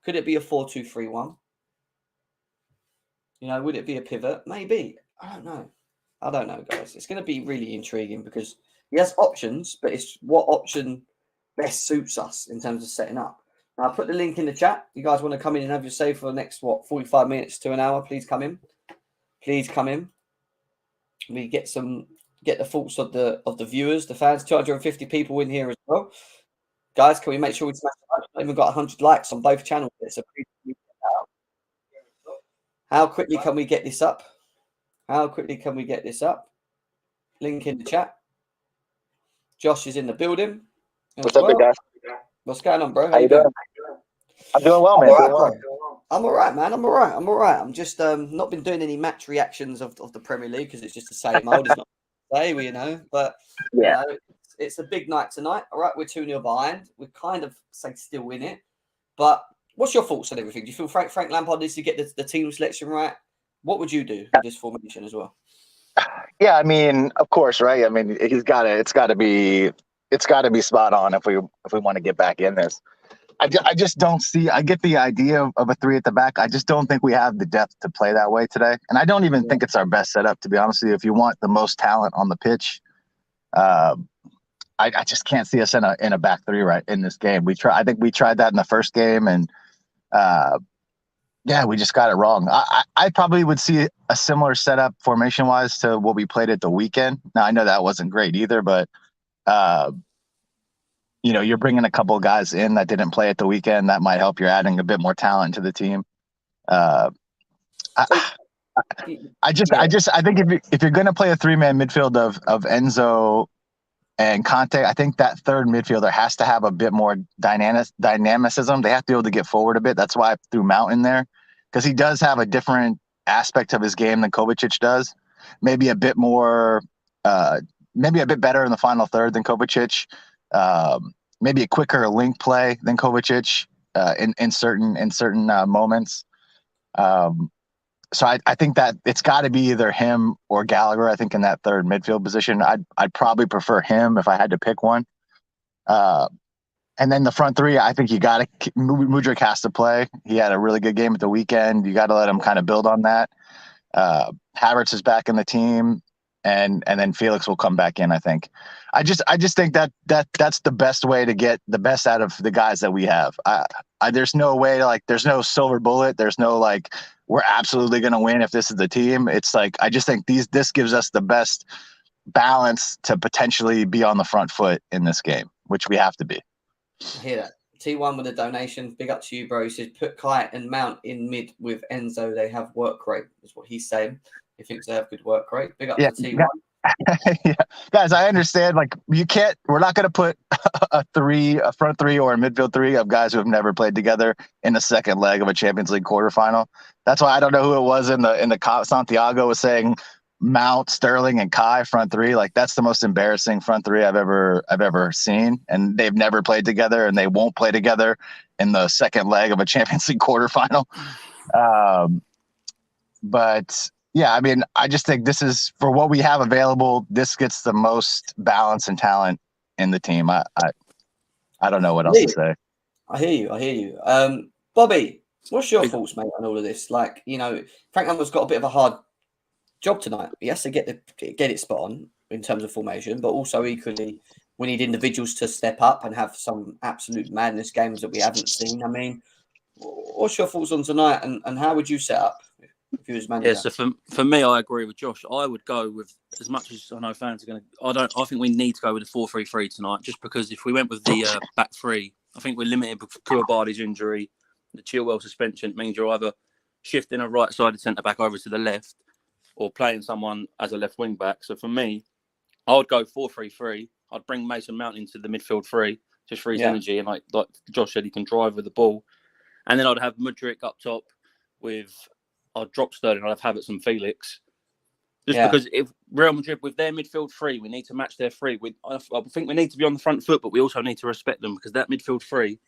Could it be a 4-2-3-1? Would it be a pivot? Maybe. I don't know, guys. It's going to be really intriguing, because he has options, but it's what option best suits us in terms of setting up. Now, I'll put the link in the chat. You guys want to come in and have your say for the next, 45 minutes to an hour? Please come in. Please come in. We get the thoughts of the viewers, the fans. 250 people in here as well. Guys, can we make sure we smash the like? I've even got 100 likes on both channels. So please How quickly can we get this up? How quickly can we get this up? Link in the chat. Josh is in the building. What's up, big guy? What's going on, bro? How you doing? I'm doing well, man. I'm all right, man. I'm all right. I'm just not been doing any match reactions of the Premier League because it's just the same old. It's not today, but yeah, it's a big night tonight. All right, we're 2-0 behind. We're kind of still in it. But what's your thoughts on everything? Do you feel Frank Lampard needs to get the team selection right? What would you do with this formation as well? Yeah, I mean, of course, right? I mean, it's got to be spot on if we want to get back in this. I just don't see. I get the idea of a 3 at the back. I just don't think we have the depth to play that way today, and I don't even think it's our best setup, to be honest with you. If you want the most talent on the pitch, I just can't see us in a back 3 right in this game. I think we tried that in the first game, and we just got it wrong. I probably would see a similar setup formation wise to what we played at the weekend. Now I know that wasn't great either, but you're bringing a couple of guys in that didn't play at the weekend. That might help. You're adding a bit more talent to the team. I think if you're going to play a 3-man midfield of Enzo and Conte, I think that third midfielder has to have a bit more dynamicism. They have to be able to get forward a bit. That's why I threw Mount in there, because he does have a different aspect of his game than Kovacic does. Maybe a bit more, maybe a bit better in the final third than Kovacic. Maybe a quicker link play than Kovacic in certain moments. So I think that it's got to be either him or Gallagher. I think in that third midfield position, I'd probably prefer him if I had to pick one. And then the front 3, I think Mudryk has to play. He had a really good game at the weekend. You got to let him kind of build on that. Havertz is back in the team, and then Felix will come back in, I think. I just think that's the best way to get the best out of the guys that we have. There's no way, there's no silver bullet. There's no we're absolutely going to win if this is the team. It's I just think this gives us the best balance to potentially be on the front foot in this game, which we have to be. I hear that. T1 with a donation. Big up to you, bro. He says, put Kai and Mount in mid with Enzo. They have work rate, is what he's saying. He thinks they have good work rate. Big up to T1. Yeah. Guys, I understand. We're not going to put a front 3 or a midfield 3 of guys who have never played together in the second leg of a Champions League quarterfinal. That's why I don't know who it was in the Santiago was saying Mount, Sterling, and Kai front 3. That's the most embarrassing front 3 I've ever seen, and they've never played together, and they won't play together in the second leg of a Champions League quarterfinal. But yeah, I mean, I just think this is, for what we have available, this gets the most balance and talent in the team. I don't know what else to say. I hear you. Bobby, what's your thoughts, mate, on all of this? Frank Lampard's got a bit of a hard job tonight. He has to get it spot on in terms of formation, but also equally we need individuals to step up and have some absolute madness games that we haven't seen. I mean, what's your thoughts on tonight, and how would you set up if you was manager? Yeah, so for me, I agree with Josh. I would go with, as much as I know fans are going to, I think we need to go with the 4-3-3 tonight, just because if we went with the back 3, I think we're limited with Koulibaly's injury. The Chilwell suspension means you're either shifting a right-sided centre-back over to the left or playing someone as a left wing-back. So for me, I would go 4-3-3. I'd bring Mason Mount into the midfield 3, just for his energy. And like Josh said, he can drive with the ball. And then I'd have Mudryk up top I'd drop Sterling. I'd have Havertz and Felix. Because if Real Madrid, with their midfield 3, we need to match their 3. I think we need to be on the front foot, but we also need to respect them, because that midfield 3,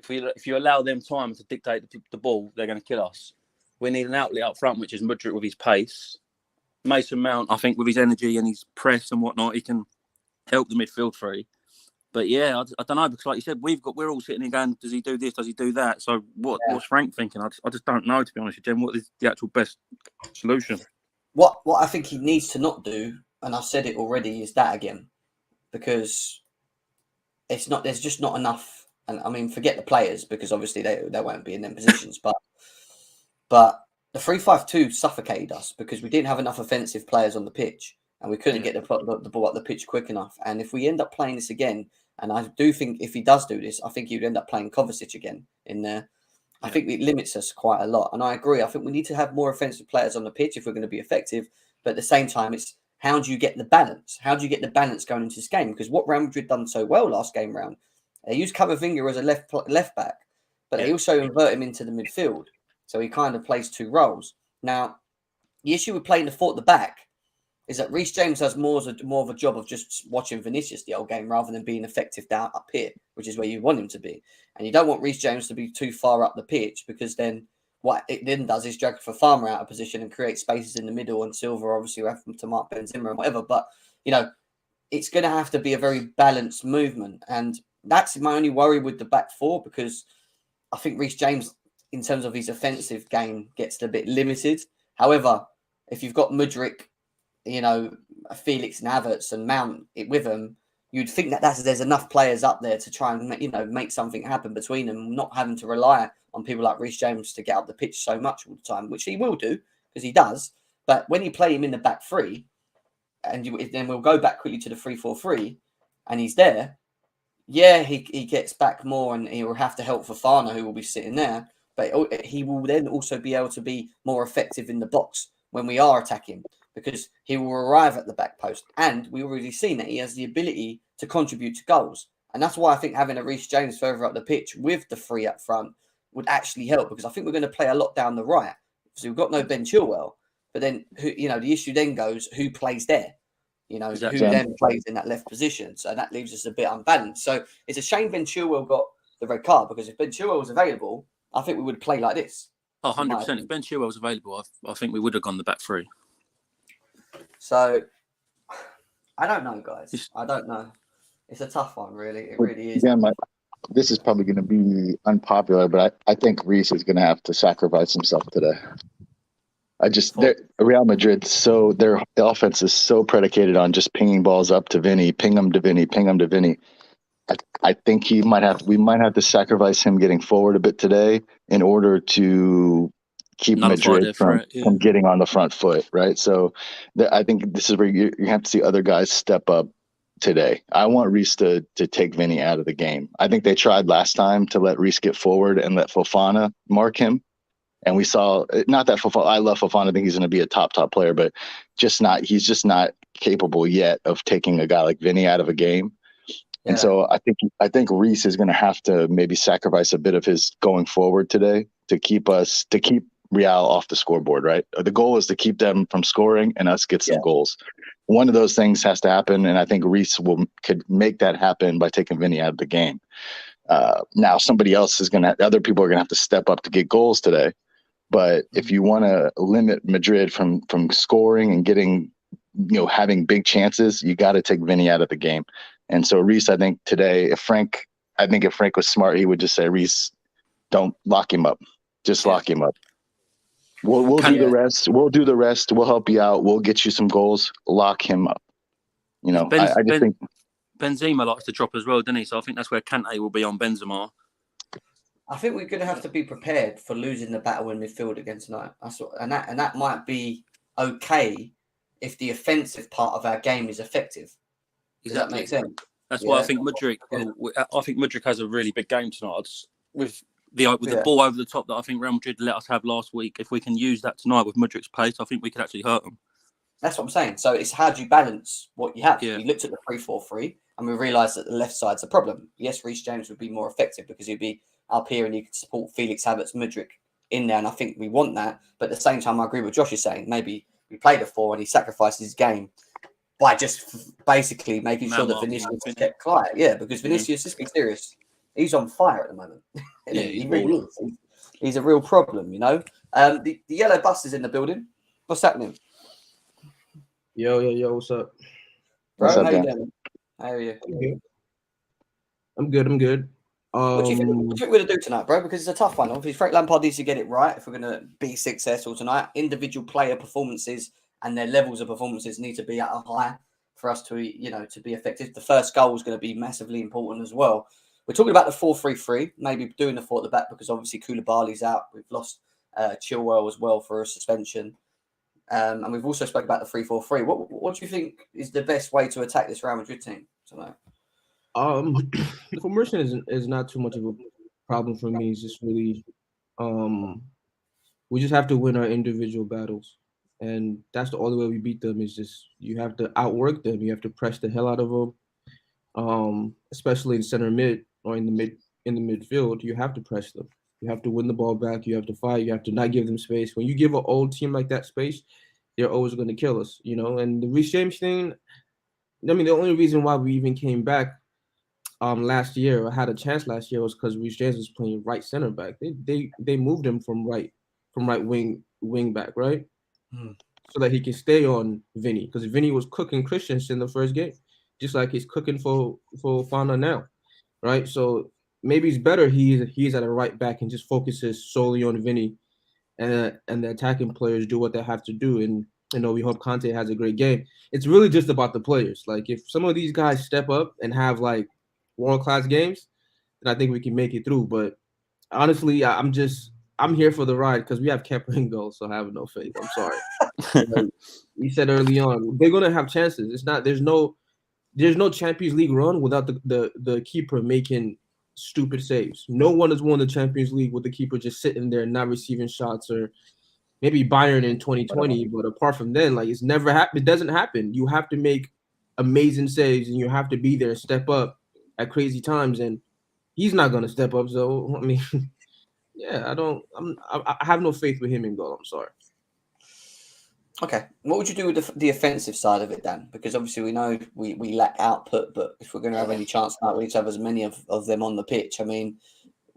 if you allow them time to dictate the ball, they're going to kill us. We need an outlet up front, which is Mudryk with his pace. Mason Mount, I think, with his energy and his press and whatnot, he can help the midfield 3. But yeah, I don't know, because like you said, we're all sitting here going, does he do this? Does he do that? So what's Frank thinking? I just don't know, to be honest with you, Jen. What is the actual best solution? What I think he needs to not do, and I've said it already, is that again, because there's just not enough. And I mean, forget the players, because obviously they won't be in them positions, but the 3-5-2 suffocated us because we didn't have enough offensive players on the pitch, and we couldn't get the ball up the pitch quick enough. And if we end up playing this again, and I do think if he does do this, I think he'd end up playing Kovacic again in there. I think it limits us quite a lot. And I agree. I think we need to have more offensive players on the pitch if we're going to be effective. But at the same time, it's how do you get the balance? How do you get the balance going into this game? Because what Real Madrid done so well last game round, they used Camavinga as a left back, but they also invert him into the midfield. So he kind of plays two roles. Now, the issue with playing the four at the back is that Reece James has more of a job of just watching Vinicius the whole game rather than being effective down up here, which is where you want him to be. And you don't want Reece James to be too far up the pitch because then what it then does is drag Fofana out of position and create spaces in the middle, and Silva obviously will have to mark Benzema and whatever. But, it's going to have to be a very balanced movement. And that's my only worry with the back four, because I think Reece James, in terms of his offensive game, gets a bit limited. However, if you've got Mudryk, Felix and Havertz and Mount it with them, you'd think that there's enough players up there to try and make something happen between them, not having to rely on people like Reece James to get up the pitch so much all the time, which he will do because he does. But when you play him in the back three, and then we'll go back quickly to the 3-4-3, and he's there, he gets back more, and he will have to help Fofana, who will be sitting there, but he will then also be able to be more effective in the box when we are attacking, because he will arrive at the back post. And we've already seen that he has the ability to contribute to goals. And that's why I think having a Reece James further up the pitch with the three up front would actually help, because I think we're going to play a lot down the right. So we've got no Ben Chilwell. But then, the issue then goes, who plays there? Exactly. Who then plays in that left position? So that leaves us a bit unbalanced. So it's a shame Ben Chilwell got the red card, because if Ben Chilwell was available, I think we would play like this. 100%. If Ben Chilwell was available, I think we would have gone the back three. So, I don't know, guys. I don't know. It's a tough one, really. It really is. Yeah, this is probably going to be unpopular, but I think Reece is going to have to sacrifice himself today. Real Madrid, so their offense is so predicated on just pinging balls up to Vinny, ping them to Vinny, ping them to Vinny. I think we might have to sacrifice him getting forward a bit today in order to keep Madrid from getting on the front foot, right? So I think this is where you have to see other guys step up today. I want Reece to take Vinny out of the game. I think they tried last time to let Reece get forward and let Fofana mark him. And we saw, not that Fofana, I love Fofana, I think he's going to be a top player, but he's just not capable yet of taking a guy like Vinny out of a game. Yeah. And so I think Reece is going to have to maybe sacrifice a bit of his going forward today to keep Real off the scoreboard, right? The goal is to keep them from scoring and us get some goals. One of those things has to happen, and I think Reece could make that happen by taking Vinny out of the game. Now somebody else other people are going to have to step up to get goals today. But if you want to limit Madrid from scoring and getting, having big chances, you got to take Vinny out of the game. And so Reece, I think today, if Frank was smart, he would just say, Reece, don't lock him up. Just lock him up. We'll do the rest. We'll do the rest. We'll help you out. We'll get you some goals. Lock him up. I just think Benzema likes to drop as well, doesn't he? So I think that's where Kante will be on Benzema. I think we're going to have to be prepared for losing the battle in midfield again tonight. And that might be okay if the offensive part of our game is effective. Does that make sense? That's why I think Mudryk. I think Mudryk has a really big game tonight with the ball over the top that I think Real Madrid let us have last week. If we can use that tonight with Mudryk's pace, I think we could actually hurt them. That's what I'm saying. So it's how do you balance what you have? Yeah. We looked at the 3-4-3 and we realised that the left side's a problem. Yes, Reece James would be more effective because he'd be up here and you could support Felix Havertz, Mudryk in there, and I think we want that. But at the same time, I agree with Josh is saying. Maybe we play the 4 and he sacrifices his game by just basically making sure that Vinicius kept quiet. Yeah, because Vinicius, let's be serious, he's on fire at the moment. He really is. He's a real problem, The yellow bus is in the building. What's happening? Yo, what's up? Bro, how you doing? How are you? I'm good. What do you think we're going to do tonight, bro? Because it's a tough one. Obviously, Frank Lampard needs to get it right if we're going to be successful tonight. Individual player performances and their levels of performances need to be at a high for us to, to be effective. The first goal is going to be massively important as well. We're talking about the 4-3-3, maybe doing the 4 at the back because obviously Koulibaly's out. We've lost Chilwell as well for a suspension. And we've also spoken about the 3-4-3. What do you think is the best way to attack this Real Madrid team tonight? The formation is not too much of a problem for me. It's just really We just have to win our individual battles, and that's the only way we beat them. Is just you have to outwork them. You have to press the hell out of them. Especially in center mid or in the midfield, you have to press them. You have to win the ball back. You have to fight. You have to not give them space. When you give an old team like that space, they're always going to kill us, you know. And the Reece James thing, I mean, the only reason why we even came back last year or had a chance last year was because Reece James was playing right center back. They moved him from right wing back, right? So that he can stay on Vinny, because Vinny was cooking Christensen the first game, just like he's cooking for Fana now, right? So maybe it's better he's at a right back and just focuses solely on Vinny, and the attacking players do what they have to do. And you know, we hope Conte has a great game. It's really just about the players. Like if some of these guys step up and have like world-class games, then I think we can make it through. But honestly, I'm here for the ride because we have Kepa in goal, so I have no faith. I'm sorry. Like you said early on, they're gonna have chances. It's not there's no Champions League run without the keeper making stupid saves. No one has won the Champions League with the keeper just sitting there not receiving shots, or maybe Bayern in 2020. But apart from then, like it's never happened. It doesn't happen. You have to make amazing saves and you have to be there, step up at crazy times, and he's not gonna step up. So I mean, yeah, I have no faith with him in goal. I'm sorry. Okay, what would you do with the offensive side of it, Dan? Because obviously we know we lack output, but if we're going to have any chance tonight, we need to have as many of them on the pitch. I mean,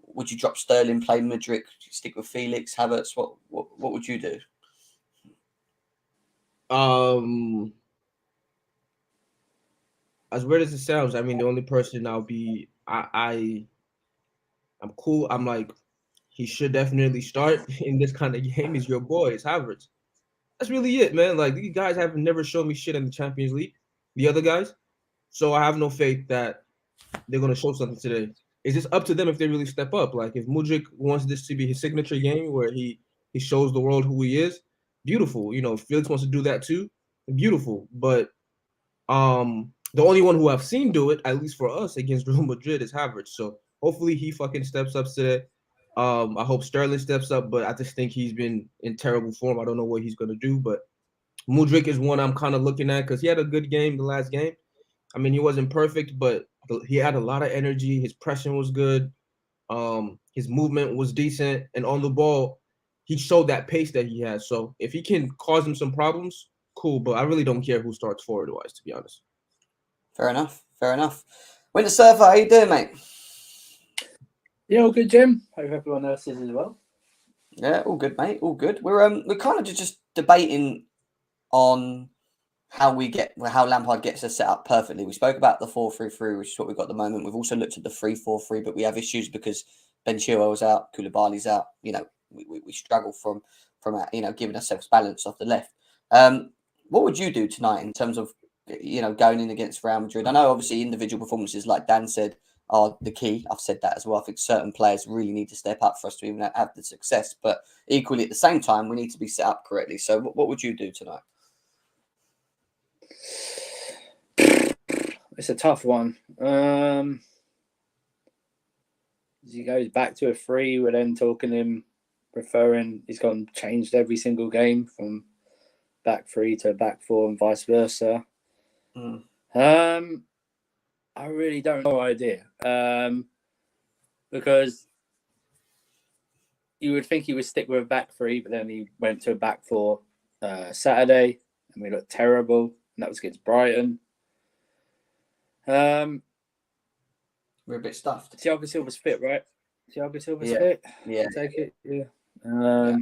would you drop Sterling, play Madrid, stick with Felix, Havertz? What would you do? As weird as it sounds, I mean, the only person I'm cool. I'm like, he should definitely start in this kind of game is your boy, it's Havertz. That's really it, man. Like these guys have never shown me shit in the Champions League, the other guys. So I have no faith that they're gonna show something today. It's just up to them if they really step up. Like if Mudryk wants this to be his signature game where he shows the world who he is, beautiful. You know, if Felix wants to do that too, beautiful. But the only one who I've seen do it, at least for us against Real Madrid, is Havertz. So hopefully he fucking steps up today. I hope Sterling steps up, but I just think he's been in terrible form. I don't know what he's going to do, but Mudryk is one I'm kind of looking at because he had a good game the last game. I mean, he wasn't perfect, but he had a lot of energy. His pressing was good. His movement was decent. And on the ball, he showed that pace that he has. So if he can cause him some problems, cool. But I really don't care who starts forward-wise, to be honest. Fair enough. Winter Surfer, how you doing, mate? Yeah, all good, Jim. Hope everyone else is as well. Yeah, all good, mate. All good. We're kind of just debating on how Lampard gets us set up perfectly. We spoke about the 4-3-3, which is what we've got at the moment. We've also looked at the 3-4-3, but we have issues because Ben Chilwell's out, Koulibaly's out. You know, we struggle from giving ourselves balance off the left. What would you do tonight in terms of going in against Real Madrid? I know obviously individual performances, like Dan said, are the key. I've said that as well. I think certain players really need to step up for us to even have the success. But equally, at the same time, we need to be set up correctly. So what would you do tonight? It's a tough one. He goes back to a 3. We're then talking him, he's gone changed every single game from back 3 to back 4 and vice versa. I really don't know idea. Because you would think he would stick with a back 3, but then he went to a back 4 Saturday, and we looked terrible, and that was against Brighton. We're a bit stuffed. Thiago Silva's fit, right? Thiago Silva's Yeah. fit? Yeah. I'll take it, yeah.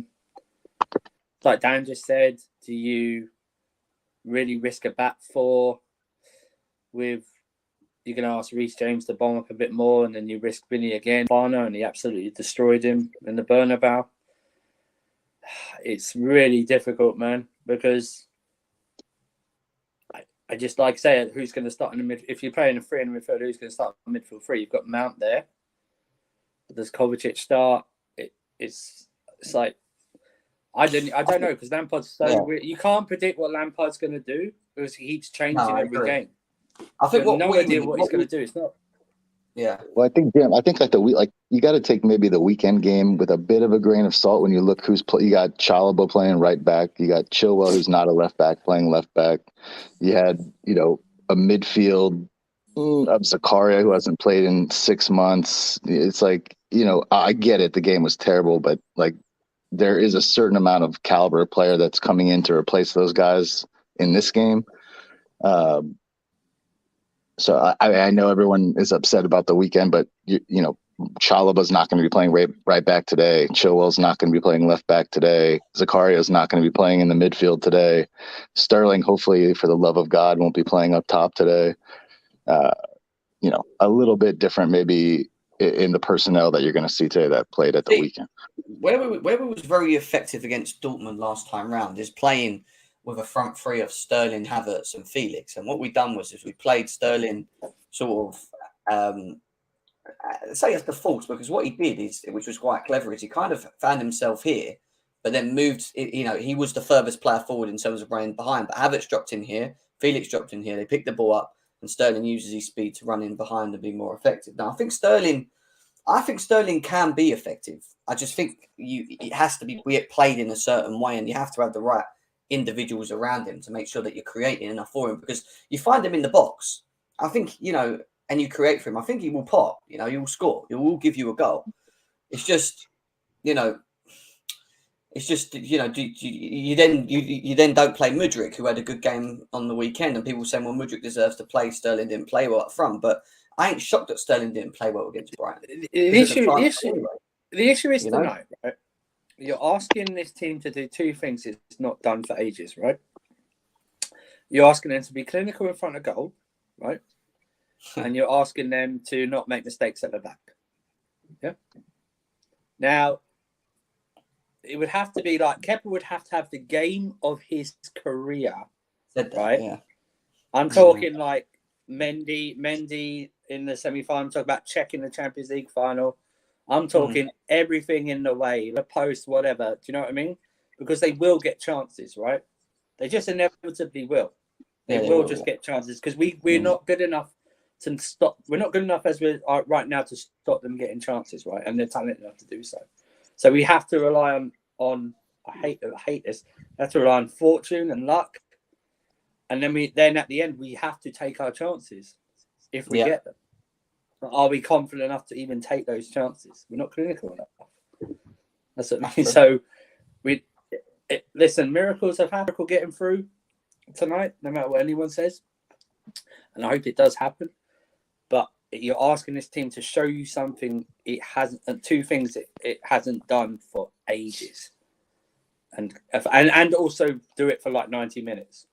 Like Dan just said, do you really risk a back 4 with... You're going to ask Reece James to bomb up a bit more, and then you risk Vinny again. Fana, and he absolutely destroyed him in the Bernabeu. It's really difficult, man, because I just like say who's going to start in the mid. If you're playing a 3 in the midfield, who's going to start in midfield 3? You've got Mount there. Does Kovacic start? It's like I don't know, because Lampard's so weird. You can't predict what Lampard's going to do because he keeps changing every game. I think no idea what he's going to do. It's not. Yeah. Well, I think Jim, like you got to take maybe the weekend game with a bit of a grain of salt when you look who's you got Chalaba playing right back, you got Chilwell who's not a left back playing left back, you had a midfield of Zakaria who hasn't played in 6 months. It's like I get it, the game was terrible, but like there is a certain amount of caliber of player that's coming in to replace those guys in this game. So I know everyone is upset about the weekend, but Chalaba's not going to be playing right back today. Chilwell's not going to be playing left back today. Zakaria's not going to be playing in the midfield today. Sterling, hopefully, for the love of God, won't be playing up top today. A little bit different maybe in the personnel that you're going to see today that played at the weekend. Where we was very effective against Dortmund last time round is playing with a front three of Sterling, Havertz, and Felix. And what we done was we played Sterling sort of say as the false, because what he did is, which was quite clever, is he kind of found himself here, but then moved. He was the furthest player forward in terms of running behind. But Havertz dropped in here, Felix dropped in here. They picked the ball up, and Sterling uses his speed to run in behind and be more effective. Now, I think Sterling can be effective. I just think it has to be played in a certain way, and you have to have the right individuals around him to make sure that you're creating enough for him, because you find him in the box, I think, and you create for him, I think he will pop, he will score, he will give you a goal. It's just, you then don't play Mudryk, who had a good game on the weekend, and people saying, well, Mudryk deserves to play, Sterling didn't play well up front, but I ain't shocked that Sterling didn't play well against Brighton. The issue is tonight, right? You're asking this team to do two things it's not done for ages, right? You're asking them to be clinical in front of goal, right? And you're asking them to not make mistakes at the back. Yeah. Now, it would have to be like Kepa would have to have the game of his career, right? Yeah. I'm talking like Mendy in the semi-final. I'm talking about Czech in the Champions League final. I'm talking everything in the way, the post, whatever. Do you know what I mean? Because they will get chances, right? They just inevitably will. They will just get chances because we're not good enough to stop. We're not good enough as we are right now to stop them getting chances, right? And they're talented enough to do so. So we have to rely on. I hate this. We have to rely on fortune and luck, and then at the end we have to take our chances if we get them. Are we confident enough to even take those chances? We're not clinical enough. That's what I mean. So listen, miracles have happened. We're getting through tonight, no matter what anyone says, and I hope it does happen. But you're asking this team to show you something it hasn't, and two things it hasn't done for ages, and also do it for like 90 minutes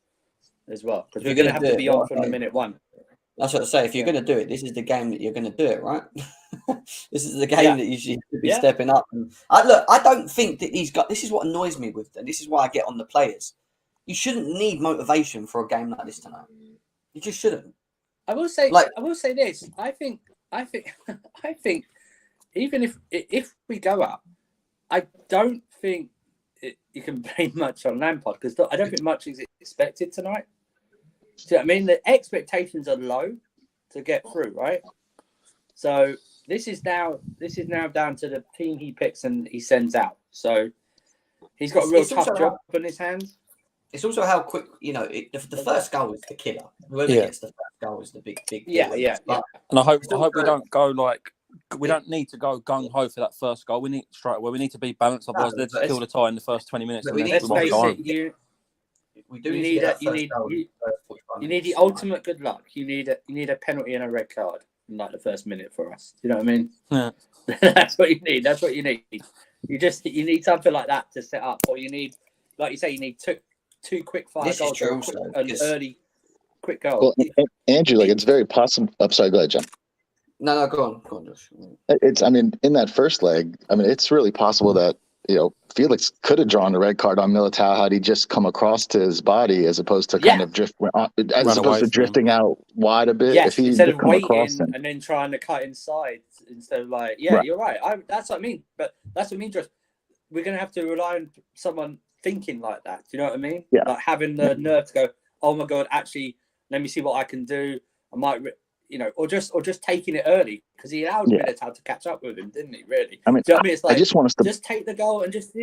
as well, because we're going to have to be on from the minute one. That's what I say. If you're going to do it, this is the game that you're going to do it, right? This is the game that you should be stepping up. And I don't think that these guys. This is what annoys me with them. This is why I get on the players. You shouldn't need motivation for a game like this tonight. You just shouldn't. I will say this. I think. Even if we go up, I don't think you can blame much on Lampard, because I don't think much is expected tonight. So, I mean, the expectations are low to get through, right? So this is now down to the team he picks and he sends out. So he's got a real tough job on his hands. It's also how quick, the first goal is the killer. Whoever gets the first goal is the big Yeah. And I hope we don't go like, we don't need to go gung ho for that first goal. We need straight away. We need to be balanced. Otherwise, let's kill the tie in the first 20 minutes. We need the ultimate good luck. You need a penalty and a red card in like the first minute for us. Do you know what I mean? Yeah. That's what you need. You need something like that to set up, or you need, like you say, you need two quick fire goals, an early quick goal. Well, Andrew, it's very possible. I'm sorry, go ahead, John. No, go on, Josh. In that first leg, it's really possible that, Felix could have drawn a red card on Militao had he just come across to his body, as opposed to drifting out wide a bit. Yes, if he instead of waiting and then trying to cut inside, instead of you're right. That's what I mean. But that's what I mean, Josh. We're going to have to rely on someone thinking like that. Do you know what I mean? Yeah. Like having the nerve to go, oh my God, actually, let me see what I can do. I might, or just taking it early because he allowed Militao to catch up with him, didn't he? Really? I mean, Do you know what I mean? It's like I just want us to just take the goal and just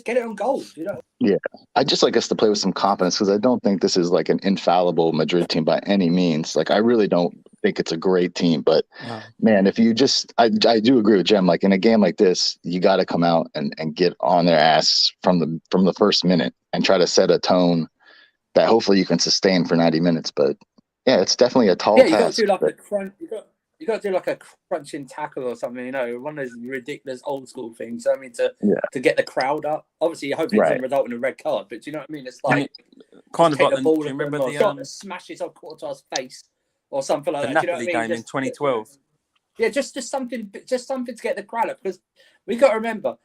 get it on goal. You know? Yeah, I just like us to play with some confidence because I don't think this is like an infallible Madrid team by any means. Like, I really don't think it's a great team, but man, if you I do agree with Jem. Like in a game like this, you got to come out and get on their ass from the first minute and try to set a tone that hopefully you can sustain for 90 minutes. But yeah, it's definitely a tall task. You got to do like a crunch. You got to do like a crunching tackle or something, one of those ridiculous old school things. I mean, to get the crowd up. Obviously, you hope it doesn't result in a red card, but do you know what I mean? It's like kind of take like the ball do you remember the shot smashes off Courtois' face or something like the that. Napoli Do you know what I mean? game in 2012? Yeah, just something to get the crowd up, because we got to remember,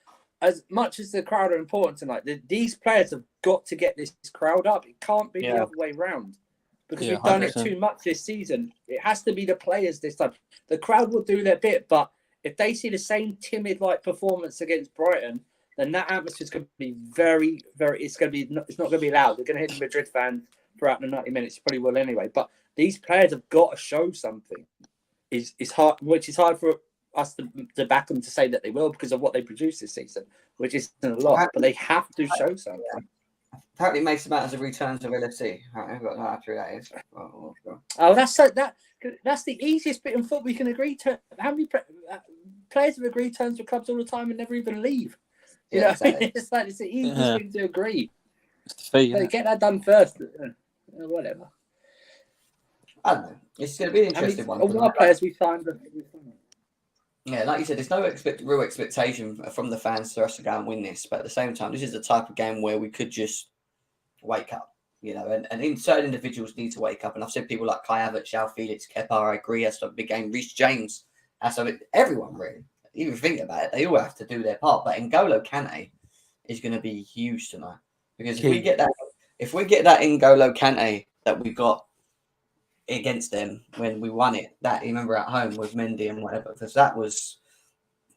as much as the crowd are important tonight, these players have got to get this crowd up. It can't be the other way round. Because we've done 100%. It too much this season. It has to be the players this time. The crowd will do their bit, but if they see the same timid performance against Brighton, then that atmosphere is going to be very, very. It's not going to be loud. They're going to hit the Madrid fans throughout the 90 minutes. Probably will anyway. But these players have got to show something. It's hard, which is hard for us to back them to say that they will because of what they produced this season, which isn't a lot. But they have to show something. Apparently, Mason Mount has a return to LFC. I've got no idea that is. That's the easiest bit in football we can agree to. How many players have agreed terms with clubs all the time and never even leave? You know, exactly. It's the easiest thing to agree. It's the fee, so get that done first. Whatever. I don't know. It's going to be an interesting one. All our players we signed. Yeah, like you said, there's no real expectation from the fans for us to go and win this. But at the same time, this is the type of game where we could just wake up, and certain individuals need to wake up. And I've said people like Kai Havertz, João Felix, Kepa, I agree, that's a big game. Reece James, everyone really. Even think about it, they all have to do their part. But N'Golo Kante is going to be huge tonight because if we get that N'Golo Kante that we got against them when we won it, that you remember at home with Mendy and whatever, because that was,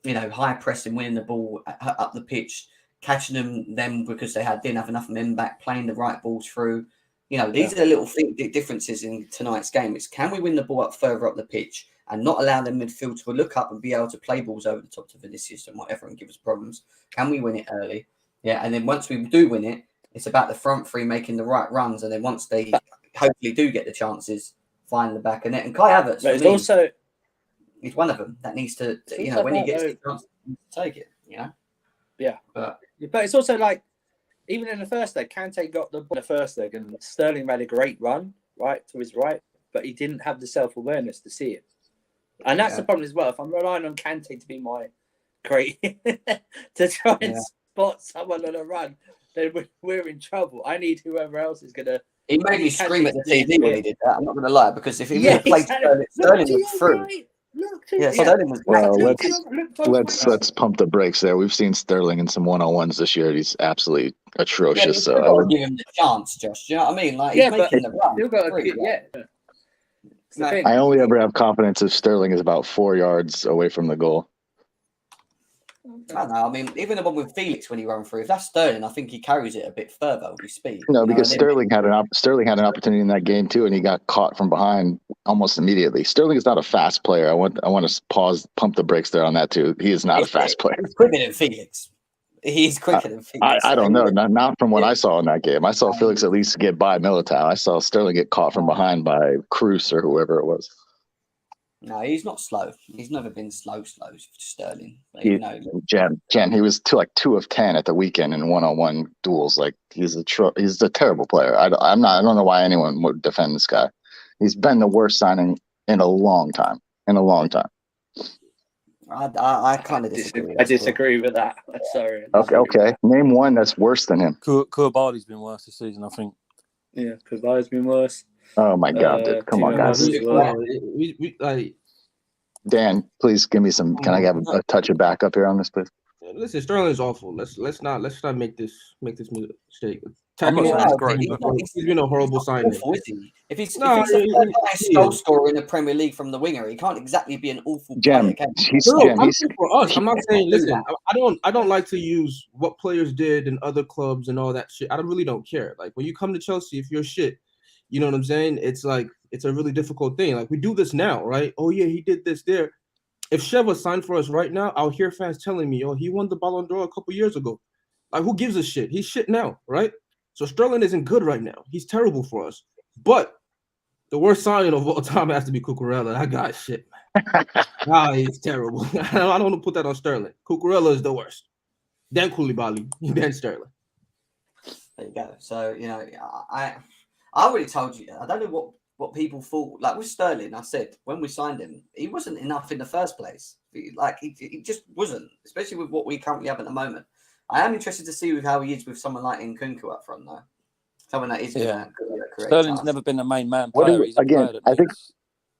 high pressing, winning the ball up the pitch. Catching them because they didn't have enough men back, playing the right balls through. These are the little differences in tonight's game. It's can we win the ball further up the pitch and not allow them midfield to look up and be able to play balls over the top to Vinicius and whatever and give us problems? Can we win it early? Yeah, and then once we do win it, it's about the front three making the right runs, and then once they hopefully do get the chances, find the back of net. And Kai Havertz, he's one of them that needs to when he gets the chance to take it. Yeah, but it's also like, even in the first leg, Kante got the ball in the first leg, and Sterling made a great run right to his right, but he didn't have the self-awareness to see it, and that's the problem as well. If I'm relying on Kante to be my great to try and spot someone on a run, then we're in trouble. I need whoever else is gonna. He made me scream at the TV when he did that. I'm not gonna lie, because if he would have played Sterling was through. Let's pump the brakes there. We've seen Sterling in some one-on-ones this year. He's absolutely atrocious. So I would give him the chance, Josh. You know what I mean? Like he's making the run. I only ever have confidence if Sterling is about 4 yards away from the goal. I don't know. I mean, even the one with Felix when he ran through, if that's Sterling, I think he carries it a bit further with his speed. No, because Sterling had an opportunity in that game too, and he got caught from behind almost immediately. Sterling is not a fast player. I want to pump the brakes there on that too. He is not a fast player. He's quicker than Felix. He's quicker than Felix. I don't know. Not from what I saw in that game. I saw Felix at least get by Militao. I saw Sterling get caught from behind by Cruz or whoever it was. No, he's not slow. He's never been slow, Sterling. Jen, he was 2 of 10 at the weekend in one-on-one duels. Like he's a terrible player. I don't know why anyone would defend this guy. He's been the worst signing in a long time. I kind of disagree. I disagree with that. Sorry. Okay. Name one that's worse than him. Koulibaly's been worse this season, I think. Yeah, Koulibaly's been worse. Oh my God, dude! Come on, guys. Dan, please give me some. Can I have a touch of backup here on this, please? Listen, Sterling's awful. Let's not make this mistake. He's been a horrible signing. If he's the highest goal scorer in the Premier League from the winger, he can't exactly be an awful player. For us. I'm not saying. Listen, I don't like to use what players did in other clubs and all that shit. I really don't care. Like when you come to Chelsea, if you're shit, You know what I'm saying? It's like it's a really difficult thing. Like we do this now, right? Oh yeah, he did this there. If Sheva signed for us right now, I'll hear fans telling me, "Oh, he won the Ballon d'Or a couple years ago." Like who gives a shit? He's shit now, right? So Sterling isn't good right now. He's terrible for us. But the worst signing of all time has to be Cucurella. That guy's shit. He's terrible. I don't want to put that on Sterling. Cucurella is the worst. Then Koulibaly, then Sterling. There you go. So, I already told you. I don't know what people thought. Like with Sterling, I said when we signed him, he wasn't enough in the first place. Like he just wasn't, especially with what we currently have at the moment. I am interested to see how he is with someone like Nkunku up front, though. Someone that is going to correct. Sterling's never been a main man player.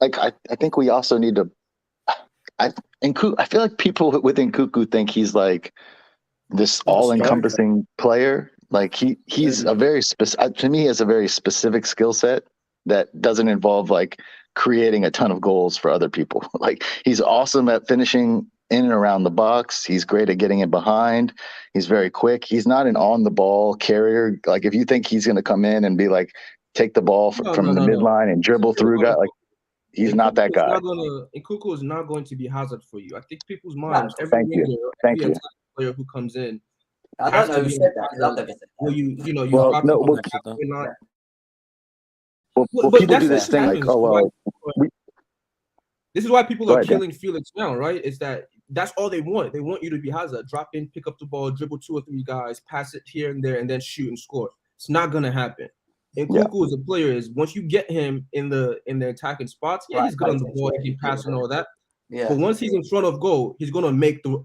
I think we also need to. I feel like people within Nkunku think he's like this all-encompassing player. Like he's a very to me, he has a very specific skill set that doesn't involve like creating a ton of goals for other people. Like he's awesome at finishing in and around the box. He's great at getting it behind. He's very quick. He's not an on-the-ball carrier. Like if you think he's going to come in and be like take the ball from the midline and dribble through guys, like he's not that guy. Nkunku is not going to be Hazard for you. I think people's minds. Thank you. Player who comes in. I don't know who said that. People do this thing like, this is why people are killing Felix now, right? Is that's all they want. They want you to be Hazard, drop in, pick up the ball, dribble 2 or 3 guys, pass it here and there, and then shoot and score. It's not gonna happen. And Nkunku as a player is once you get him in the attacking spots, he's good on the ball, he can pass and all that. Yeah. But once he's in front of goal, he's gonna make the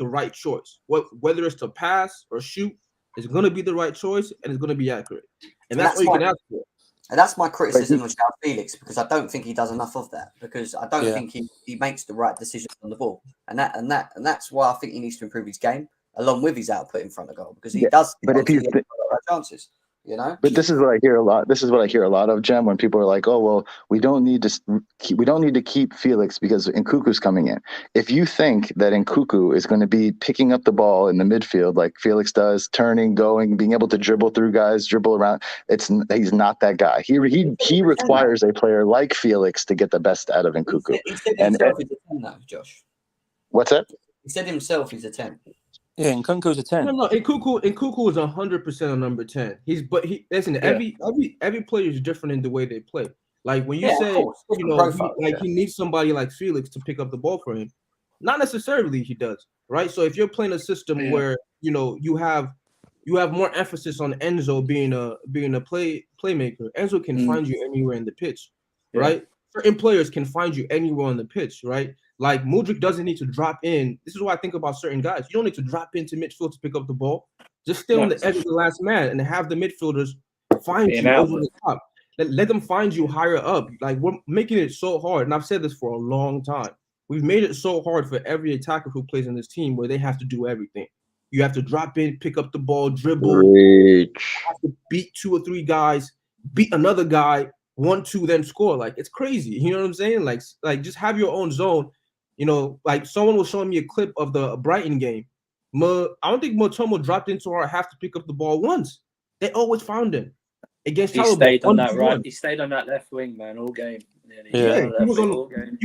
right choice. Whether it's to pass or shoot, it's gonna be the right choice and it's gonna be accurate. And that's what you can ask for. And that's my criticism of João Felix, because I don't think he does enough of that. Because I don't think he makes the right decisions on the ball, and that's why I think he needs to improve his game along with his output in front of goal, because he does. But if he's chances. But this is what I hear a lot. This is what I hear a lot of, Jem, when people are like, "Oh, well, we don't need to keep Felix because Nkunku's coming in." If you think that Nkunku is going to be picking up the ball in the midfield like Felix does, turning, going, being able to dribble through guys, dribble around, he's not that guy. He requires a player like Felix to get the best out of Nkunku. He said himself he's a 10 now, Josh. What's that? He said himself he's a 10. Yeah, Nkunku's a 10. No, Nkunku is 100% a number 10. Every player is different in the way they play. Like when you say, he needs somebody like Felix to pick up the ball for him. Not necessarily he does, right? So if you're playing a system where you have more emphasis on Enzo being a playmaker, Enzo can find you anywhere in the pitch, right? Certain players can find you anywhere on the pitch, right? Like Mudryk doesn't need to drop in. This is what I think about certain guys. You don't need to drop into midfield to pick up the ball. Just stay on the edge of the last man and have the midfielders find you over the top. Let them find you higher up. Like we're making it so hard, and I've said this for a long time. We've made it so hard for every attacker who plays in this team where they have to do everything. You have to drop in, pick up the ball, dribble, have to beat 2 or 3 guys, beat another guy, 1-2, then score. Like it's crazy. You know what I'm saying? Like just have your own zone. Like someone was showing me a clip of the Brighton game. I don't think Motomo dropped into our half to pick up the ball once. They always found him. Against Chalobah, he stayed on that left wing, man, all game. He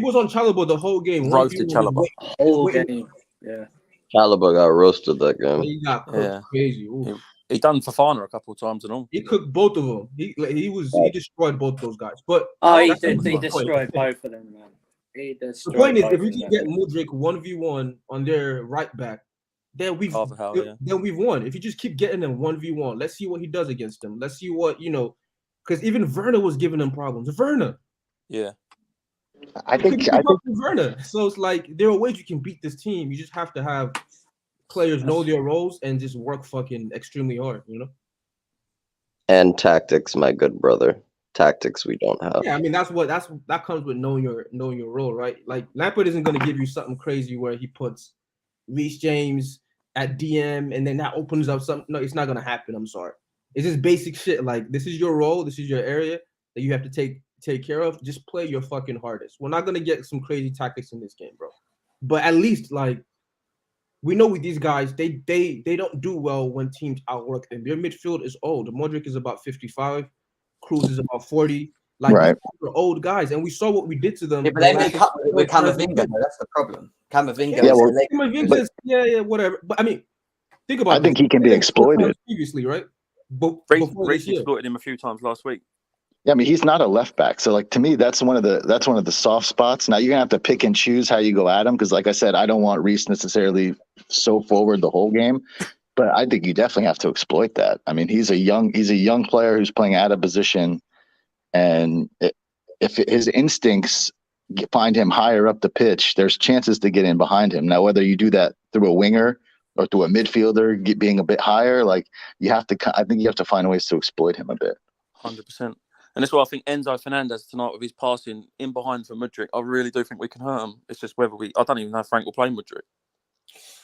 was on Chalobah the whole game. Roasted Chalobah. Whole game. Yeah. Chalobah got roasted that game. He got cooked crazy. He done Fofana a couple of times and all. He cooked both of them. He destroyed both those guys. But he destroyed both of them, man. The point is, if we can get Mudryk 1v1 on their right back, then we've won. If you just keep getting them 1v1, let's see what he does against them. Let's see what because even Werner was giving them problems. Werner. Yeah. I think Werner. So it's like there are ways you can beat this team. You just have to have players know their roles and just work fucking extremely hard, And tactics, my good brother. Tactics we don't have. Yeah, I mean that comes with knowing your role, right? Like Lampard isn't gonna give you something crazy where he puts Reece James at DM and then that opens up something. No, it's not gonna happen. I'm sorry. It's just basic shit. Like this is your role, this is your area that you have to take care of. Just play your fucking hardest. We're not gonna get some crazy tactics in this game, bro. But at least like we know with these guys, they don't do well when teams outwork them. Their midfield is old. Modric is about 55. Cruz is about 40. Like Right. they're old guys, and we saw what we did to them. Yeah, but they made cut with Camavinga. Though. That's the problem. Camavinga. Yeah, well, yeah, whatever. But I mean, think about. I think he can be exploited previously, right? Reece exploited him a few times last week. Yeah, I mean, he's not a left back, so like to me, that's one of the soft spots. Now you're gonna have to pick and choose how you go at him because, like I said, I don't want Reece necessarily so forward the whole game, but I think you definitely have to exploit that. I mean, he's a young player who's playing out of position, and if his instincts find him higher up the pitch, there's chances to get in behind him. Now, whether you do that through a winger or through a midfielder being a bit higher, like I think you have to find ways to exploit him a bit. 100%. And that's why I think Enzo Fernandez tonight with his passing in behind for Mudryk, I really do think we can hurt him. It's just whether I don't even know if Frank will play Mudryk.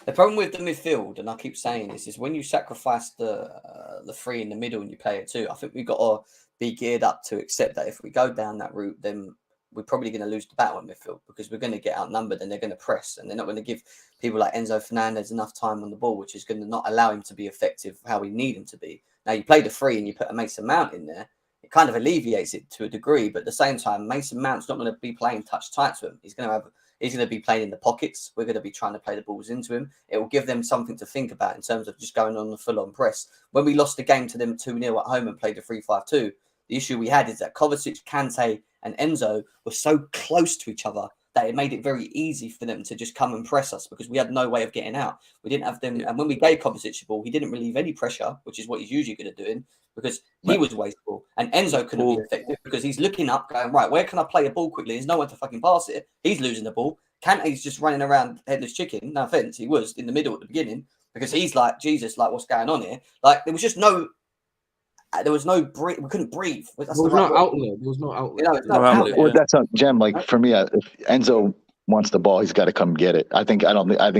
The problem with the midfield, and I keep saying this, is when you sacrifice the three in the middle and you play it too, I think we've got to be geared up to accept that if we go down that route, then we're probably going to lose the battle in midfield because we're going to get outnumbered and they're going to press and they're not going to give people like Enzo Fernandez enough time on the ball, which is going to not allow him to be effective how we need him to be. Now, you play the three and you put a Mason Mount in there, it kind of alleviates it to a degree, but at the same time, Mason Mount's not going to be playing touch tight to him. He's going to be playing in the pockets. We're going to be trying to play the balls into him. It will give them something to think about in terms of just going on the full-on press. When we lost the game to them 2-0 at home and played a 3-5-2, the issue we had is that Kovacic, Kante, and Enzo were so close to each other that it made it very easy for them to just come and press us because we had no way of getting out. We didn't have them. And when we gave Kovacic the ball, he didn't relieve any pressure, which is what he's usually good at doing because he was wasteful. And Enzo couldn't be effective because he's looking up going, right, where can I play a ball quickly? There's no one to fucking pass it. He's losing the ball. Kante's just running around headless chicken. No offense, he was in the middle at the beginning because he's like, Jesus, like what's going on here? Like there was no breathe. We couldn't breathe. There was no outlet. There was no outlet. You know, outlet. Well, that's not Jem. Like for me, if Enzo wants the ball, he's got to come get it. I think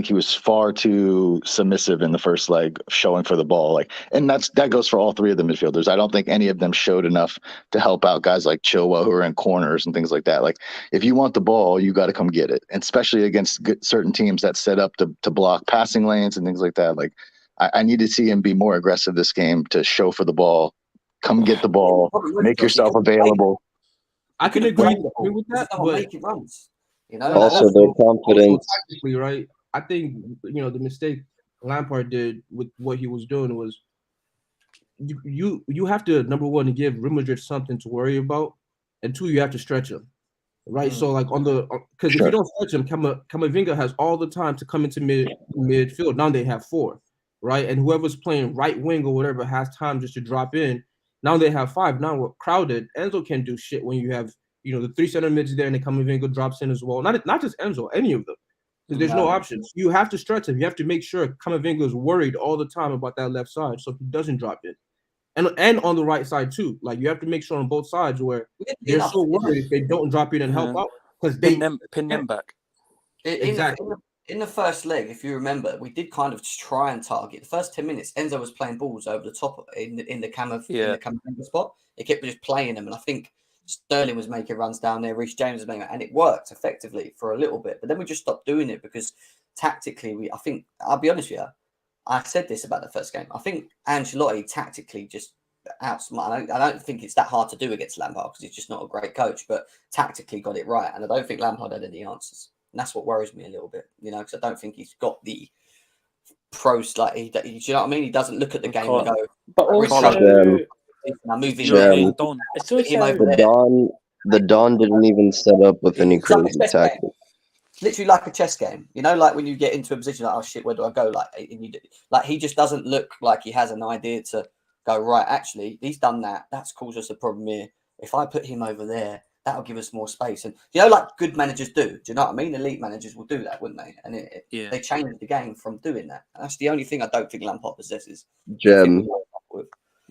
he was far too submissive in the first leg, showing for the ball. Like, and that goes for all three of the midfielders. I don't think any of them showed enough to help out guys like Chilwell who are in corners and things like that. Like, if you want the ball, you got to come get it, and especially against certain teams that set up to block passing lanes and things like that. Like, I need to see him be more aggressive this game to show for the ball. Come get the ball. Make yourself available. I can agree with that, but making runs. You know, Also, their confidence. Tactically, right? I think the mistake Lampard did with what he was doing was you have to, number one, to give Real Madrid something to worry about, and two, you have to stretch him, right? So like because if you don't stretch him, Camavinga has all the time to come into midfield. Now they have four, right? And whoever's playing right wing or whatever has time just to drop in. Now they have five. Now we're crowded. Enzo can't do shit when you have the three center mids there and then Camavinga drops in as well. Not just Enzo, any of them. Because there's no options. You have to stretch him. You have to make sure Camavinga is worried all the time about that left side so he doesn't drop in. And on the right side too. Like you have to make sure on both sides where they're so worried if they don't drop in and help out. Because they pin them back. Exactly. In the first leg, if you remember, we did kind of try and target. The first 10 minutes, Enzo was playing balls over the top in the Camavinga spot. He kept just playing them, and I think Sterling was making runs down there, Reece James was making, and it worked effectively for a little bit. But then we just stopped doing it because tactically, I think I'll be honest with you, I said this about the first game. I think Ancelotti tactically just outsmart. I don't think it's that hard to do against Lampard because he's just not a great coach, but tactically got it right, and I don't think Lampard had any answers. And that's what worries me a little bit, because I don't think he's got the pros. Like, do you know what I mean? He doesn't look at the game and go, but also, the Don didn't even set up with any crazy tactics. Literally like a chess game, like when you get into a position like, oh shit, where do I go? Like he just doesn't look like he has an idea to go, right, actually, he's done that. That's caused us a problem here. If I put him over there, that'll give us more space. And like good managers do. Do you know what I mean? Elite managers will do that, wouldn't they? And they change the game from doing that. And that's the only thing I don't think Lampard possesses. Jem,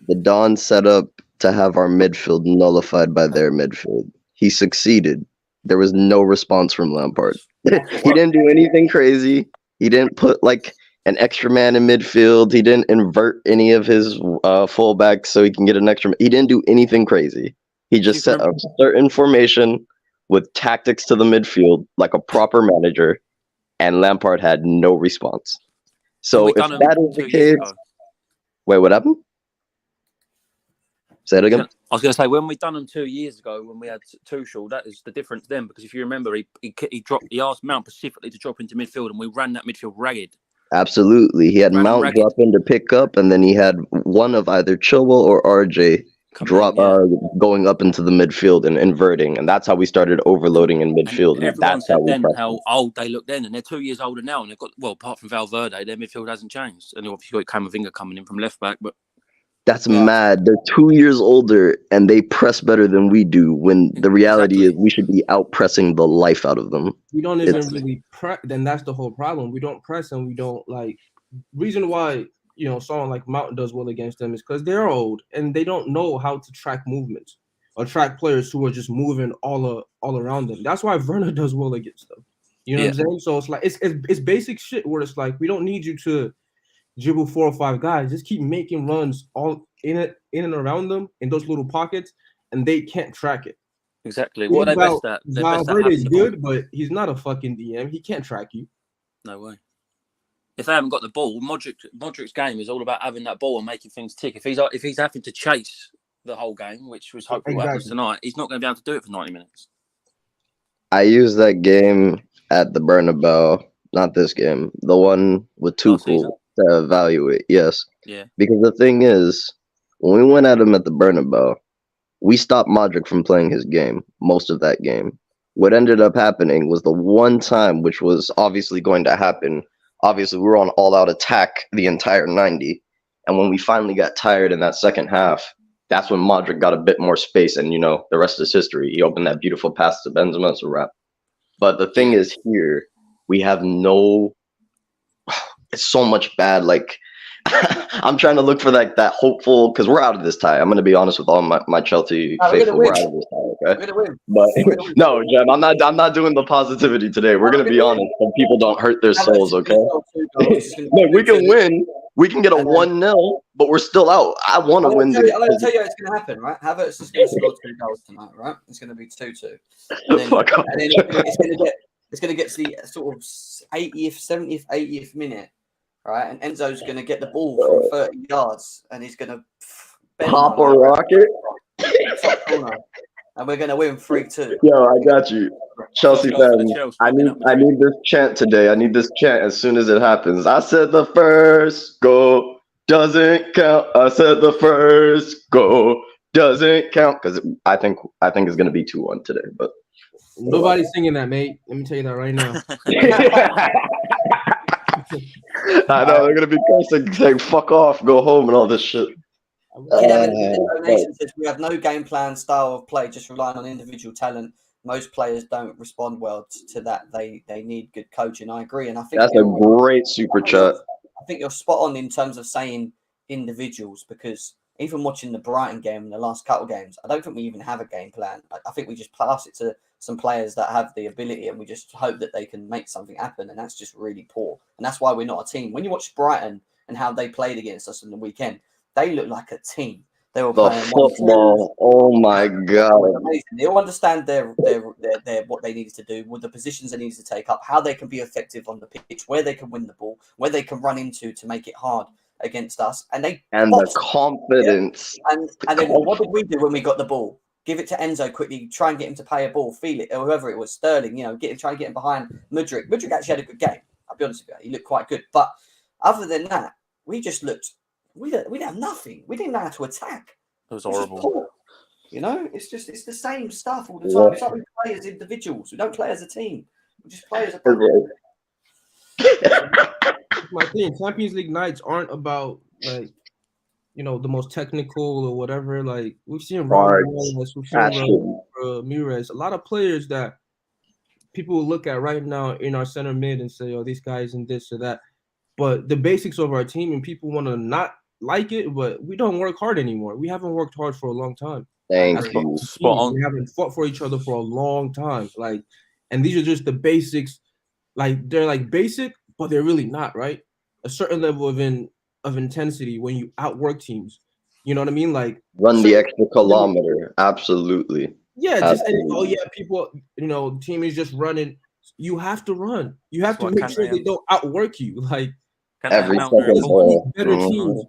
the Don set up to have our midfield nullified by their midfield. He succeeded. There was no response from Lampard. He didn't do anything crazy. He didn't put like an extra man in midfield. He didn't invert any of his fullbacks so he can get an extra. He didn't do anything crazy. He just set a certain formation with tactics to the midfield like a proper manager, and Lampard had no response. So if that is the case, wait, what happened? Say it again. I was going to say, when we done them 2 years ago, when we had Tuchel, that is the difference then. Because if you remember, he asked Mount specifically to drop into midfield, and we ran that midfield ragged. Absolutely. He had Mount drop in to pick up, and then he had one of either Chilwell or RJ going up into the midfield and inverting. And that's how we started overloading in midfield. And everyone said then how old they look then, and they're 2 years older now. And they've got, well, apart from Valverde, their midfield hasn't changed. And obviously, got Camavinga coming in from left back, but. That's mad. They're 2 years older and they press better than we do, when the reality is we should be out pressing the life out of them. We don't even really press. Then that's the whole problem. We don't press and we don't like. Reason why someone like Mountain does well against them is because they're old and they don't know how to track movements or track players who are just moving all around them. That's why Werner does well against them. You know what I'm saying? So it's like it's basic shit where it's like we don't need you to dribble 4 or 5 guys. Just keep making runs all in and around them in those little pockets, and they can't track it. Exactly. What are they best at? Valverde is good, but he's not a fucking DM. He can't track you. No way. If they haven't got the ball, Modric's game is all about having that ball and making things tick. If he's having to chase the whole game, which was hopefully what happens tonight, he's not going to be able to do it for 90 minutes. I used that game at the Bernabeu, not this game, the one with Tuchel. To evaluate, yes. Yeah. Because the thing is, when we went at him at the Bernabeu, we stopped Modric from playing his game, most of that game. What ended up happening was the one time, which was obviously going to happen, obviously we were on all-out attack the entire 90, and when we finally got tired in that second half, that's when Modric got a bit more space, and the rest is history. He opened that beautiful pass to Benzema, it's a wrap. But the thing is here, we have no... It's so much bad. Like, I'm trying to look for that hopeful, because we're out of this tie. I'm going to be honest with all my Chelsea faithful. We're out of this tie, okay? But no, Jen, I'm not doing the positivity today. We're going to be honest, so people don't hurt their souls, okay? No, we can win. We can get a 1-0, but we're still out. I want to win. I'm going to tell you it's going to happen, right? Havertz is going to score 2 goals tonight, right? It's going to be 2-2. And then it's going to get to the sort of 80th, 70th, 80th minute. Right, and Enzo's going to get the ball from 30 yards, and he's going to pop a rocket, and we're going to win 3-2. Yo, I got you, Chelsea fans. I need this chant today. I need this chant as soon as it happens. I said the first goal doesn't count. I said the first goal doesn't count, because I think it's going to be 2-1 today. But nobody's singing that, mate. Let me tell you that right now. I know they're gonna be cursing, saying "fuck off, go home" and all this shit. Says we have no game plan, style of play, just relying on individual talent. Most players don't respond well to that. They need good coaching. I agree, and I think that's a great super chat. I think you're spot on in terms of saying individuals, because even watching the Brighton game and the last couple of games, I don't think we even have a game plan. I think we just pass it to some players that have the ability, and we just hope that they can make something happen, and that's just really poor. And that's why we're not a team. When you watch Brighton and how they played against us on the weekend, they look like a team. They were playing football. Oh my god! They all understand their what they needed to do, with the positions they needed to take up, how they can be effective on the pitch, where they can win the ball, where they can run into to make it hard against us, and the confidence. Yeah. And then what did we do when we got the ball? Give it to Enzo quickly, try and get him to pay a ball, feel it, or whoever it was, Sterling, try and get him behind Mudryk. Mudryk actually had a good game. I'll be honest with you. He looked quite good. But other than that, we just looked, we didn't have nothing. We didn't know how to attack. It was horrible. It's the same stuff all the time. It's like we play as individuals. We don't play as a team. We just play as a team. My thing, Champions League nights aren't about, like, the most technical or whatever. Like, we've seen Ramirez, a lot of players that people will look at right now in our center mid and say, oh, these guys and this or that. But the basics of our team, and people want to not like it, but we don't work hard anymore. We haven't worked hard for a long time. Thank you. We haven't fought for each other for a long time. Like, and these are just the basics. Like, they're like basic, but they're really not, right? A certain level of intensity when you outwork teams. You know what I mean? Like, run the extra kilometer. Absolutely. Yeah. Absolutely. People, team is just running. You have to run. You have to make sure they don't outwork you. Like, every second. Better teams.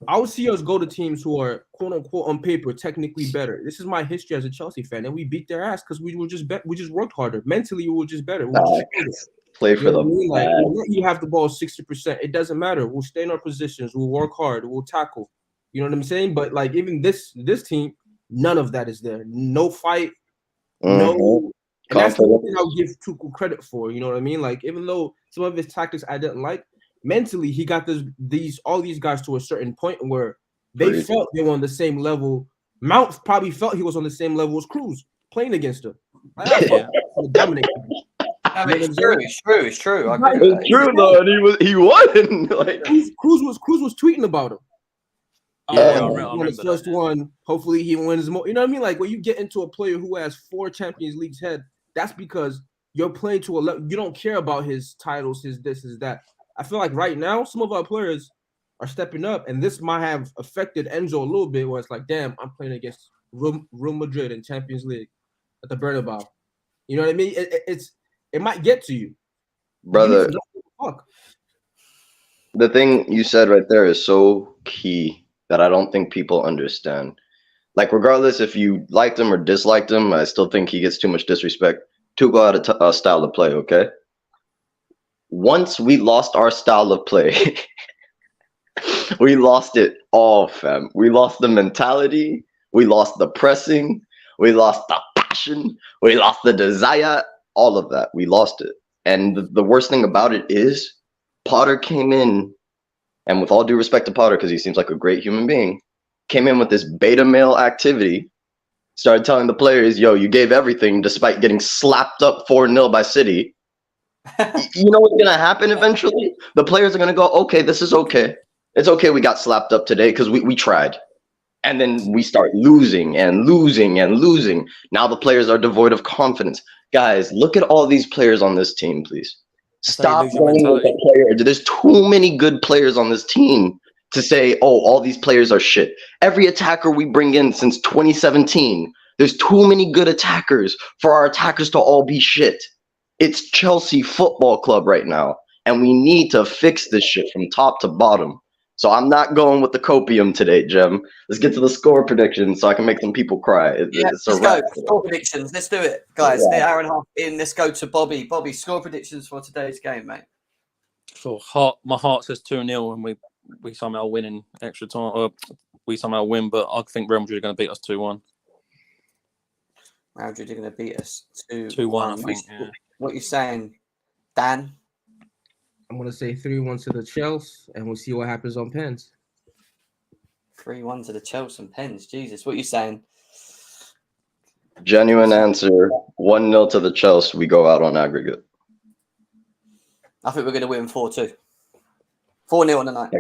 I would see us go to teams who are quote unquote on paper technically better. This is my history as a Chelsea fan, and we beat their ass because we just worked harder. Mentally, we were just better. We were just Play for you know them. what I mean? Like we'll let you have the ball 60%. It doesn't matter. We'll stay in our positions. We'll work hard. We'll tackle. You know what I'm saying? But like even this team, none of that is there. No fight. No. And that's the one thing I'll give Tuchel credit for. You know what I mean? Like even though some of his tactics I didn't like, mentally he got all these guys to a certain point where they felt they were on the same level. Mount probably felt he was on the same level as Cruz playing against him. Dominate. It's true. I agree with It's true though, and he won. Like Cruz was tweeting about him. Yeah, I won remember his first that. one. Hopefully he wins more. You know what I mean? Like when you get into a player who has 4 Champions Leagues head, that's because you're playing to a level. You don't care about his titles, his this, his that. I feel like right now some of our players are stepping up, and this might have affected Enzo a little bit. Where it's like, damn, I'm playing against Real Madrid in Champions League at the Bernabeu. You know what I mean? It might get to you, brother. The thing you said right there is so key that I don't think people understand. Like, regardless if you liked him or disliked him, I still think he gets too much disrespect. Tuchel had a style of play, okay? Once we lost our style of play, we lost it all, fam. We lost the mentality. We lost the pressing. We lost the passion. We lost the desire. All of that. We lost it. And the worst thing about it is Potter came in, and with all due respect to Potter, because he seems like a great human being, came in with this beta male activity, started telling the players, yo, you gave everything despite getting slapped up 4-0 by City. You know what's going to happen eventually? The players are going to go, okay, this is okay. It's okay we got slapped up today because we tried. And then we start losing and losing and losing. Now the players are devoid of confidence. Guys, look at all these players on this team, please. Stop going with the player. There's too many good players on this team to say, oh, all these players are shit. Every attacker we bring in since 2017, there's too many good attackers for our attackers to all be shit. It's Chelsea Football Club right now, and we need to fix this shit from top to bottom. So I'm not going with the copium today, Jem. Let's get to the score predictions so I can make some people cry. Let's go. Score predictions. Let's do it, guys. Yeah. Hour and a half in. Let's go to Bobby. Bobby, score predictions for today's game, mate. My heart says 2-0, and we somehow win in extra time. Or we somehow win, but I think Real Madrid are going to beat us 2-1. Real Madrid are going to beat us 2-1. I think. Yeah. What are you saying, Dan? I'm going to say 3-1 to the Chelsea, and we'll see what happens on pens. 3-1 to the Chelsea and pens. Jesus, what are you saying? Genuine answer, 1-0 to the Chelsea. We go out on aggregate. I think we're going to win 4-2. 4-0 on the night.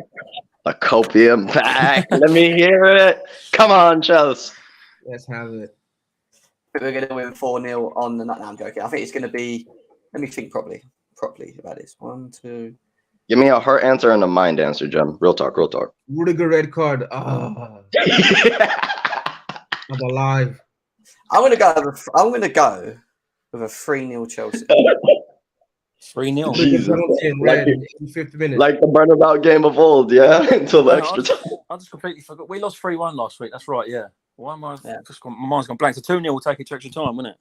A copium pack. Let me hear it. Come on, Chelsea. Let's have it. I think we're going to win 4-0 on the night. No, I'm joking. I think it's going to be... Let me think properly about this. 1, 2... Give me a heart answer and a mind answer, Jem. Real talk. Rudiger red card. Oh. I'm alive. I'm going to go with a 3-0 Chelsea. 3-0. Like the Bernabeu game of old, yeah? Until the extra time. I just completely forgot. We lost 3-1 last week. That's right, yeah. Why am I my mind's gone blank. So 2-0 will take it to extra time, wouldn't it?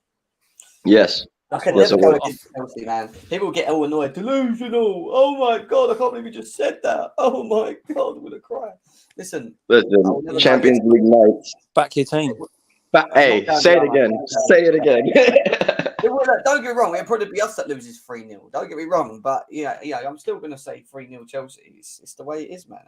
Yes. I can never go against Chelsea, man. People get all annoyed. Delusional. Oh my God, I can't believe you just said that. Oh my God, I'm going to cry. Listen, Champions League nights. Back your team. Hey, say it again. Say it again. Don't get me wrong. It'll probably be us that loses 3-0. Don't get me wrong. But yeah, I'm still going to say 3-0 Chelsea. It's the way it is, man.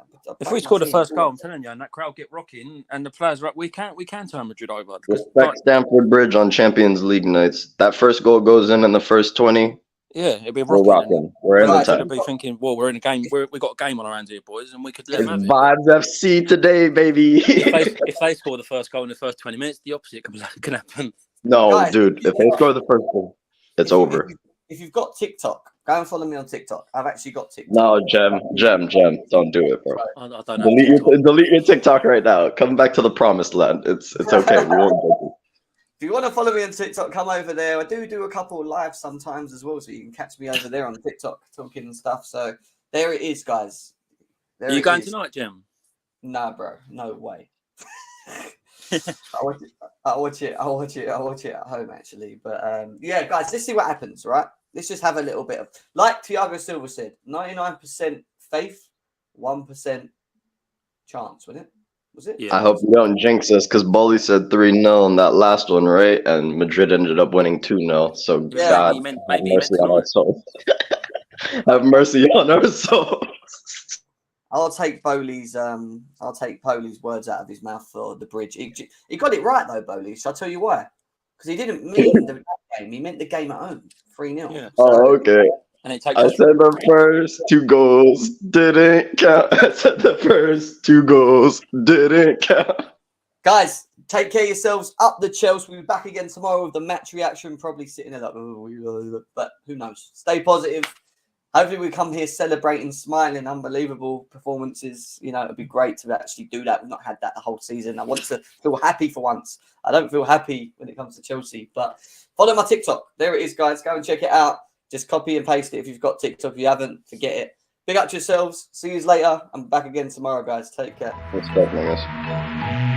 If we score the first goal, I'm telling you, and that crowd get rocking, and the players are up, we can turn Madrid over. Respect Stamford Bridge on Champions League nights. That first goal goes in the first 20. Yeah, it'll be rocking. We're in the time. Be thinking, well, we're in a game. We got a game on our hands here, boys, and we could let them have it. Vibes FC today, baby. if they score the first goal in the first 20 minutes, the opposite can happen. No, guys, dude. If they score the first goal, it's over. If you've got TikTok, go and follow me on TikTok. I've actually got TikTok. No, Jem, don't do it, bro. I don't delete your TikTok right now. Come back to the promised land. It's okay. We won't do it. If you want to follow me on TikTok, come over there. I do a couple of lives sometimes as well, so you can catch me over there on TikTok talking and stuff. So there it is, guys. Are you going tonight, Jem? Nah, bro, no way. I'll watch it at home actually. But yeah, guys, let's see what happens, right? Let's just have a little bit of, like Thiago Silva said, 99% faith, 1% chance, wasn't it? Was it? Yeah. I hope you don't jinx us because Boehly said 3-0 in that last one, right? And Madrid ended up winning 2-0. So Yeah. God, Maybe have he meant mercy on our tonight. soul. Have mercy on our soul. I'll take Boehly's words out of his mouth for the bridge. He got it right though, Boehly. Shall I tell you why? Because he didn't mean the game. He meant the game at home, 3-0. Yeah. Oh, okay. And it takes I us. said the first 2 goals didn't count. I said the first 2 goals didn't count. Guys, take care of yourselves. Up the Chelsea. We'll be back again tomorrow with the match reaction. Probably sitting there like, oh, but who knows? Stay positive. Hopefully we come here celebrating, smiling, unbelievable performances. You know, it'd be great to actually do that. We've not had that the whole season. I want to feel happy for once. I don't feel happy when it comes to Chelsea. But follow my TikTok. There it is, guys. Go and check it out. Just copy and paste it if you've got TikTok. If you haven't, forget it. Big up to yourselves. See you later. I'm back again tomorrow, guys. Take care. Respect, my guys.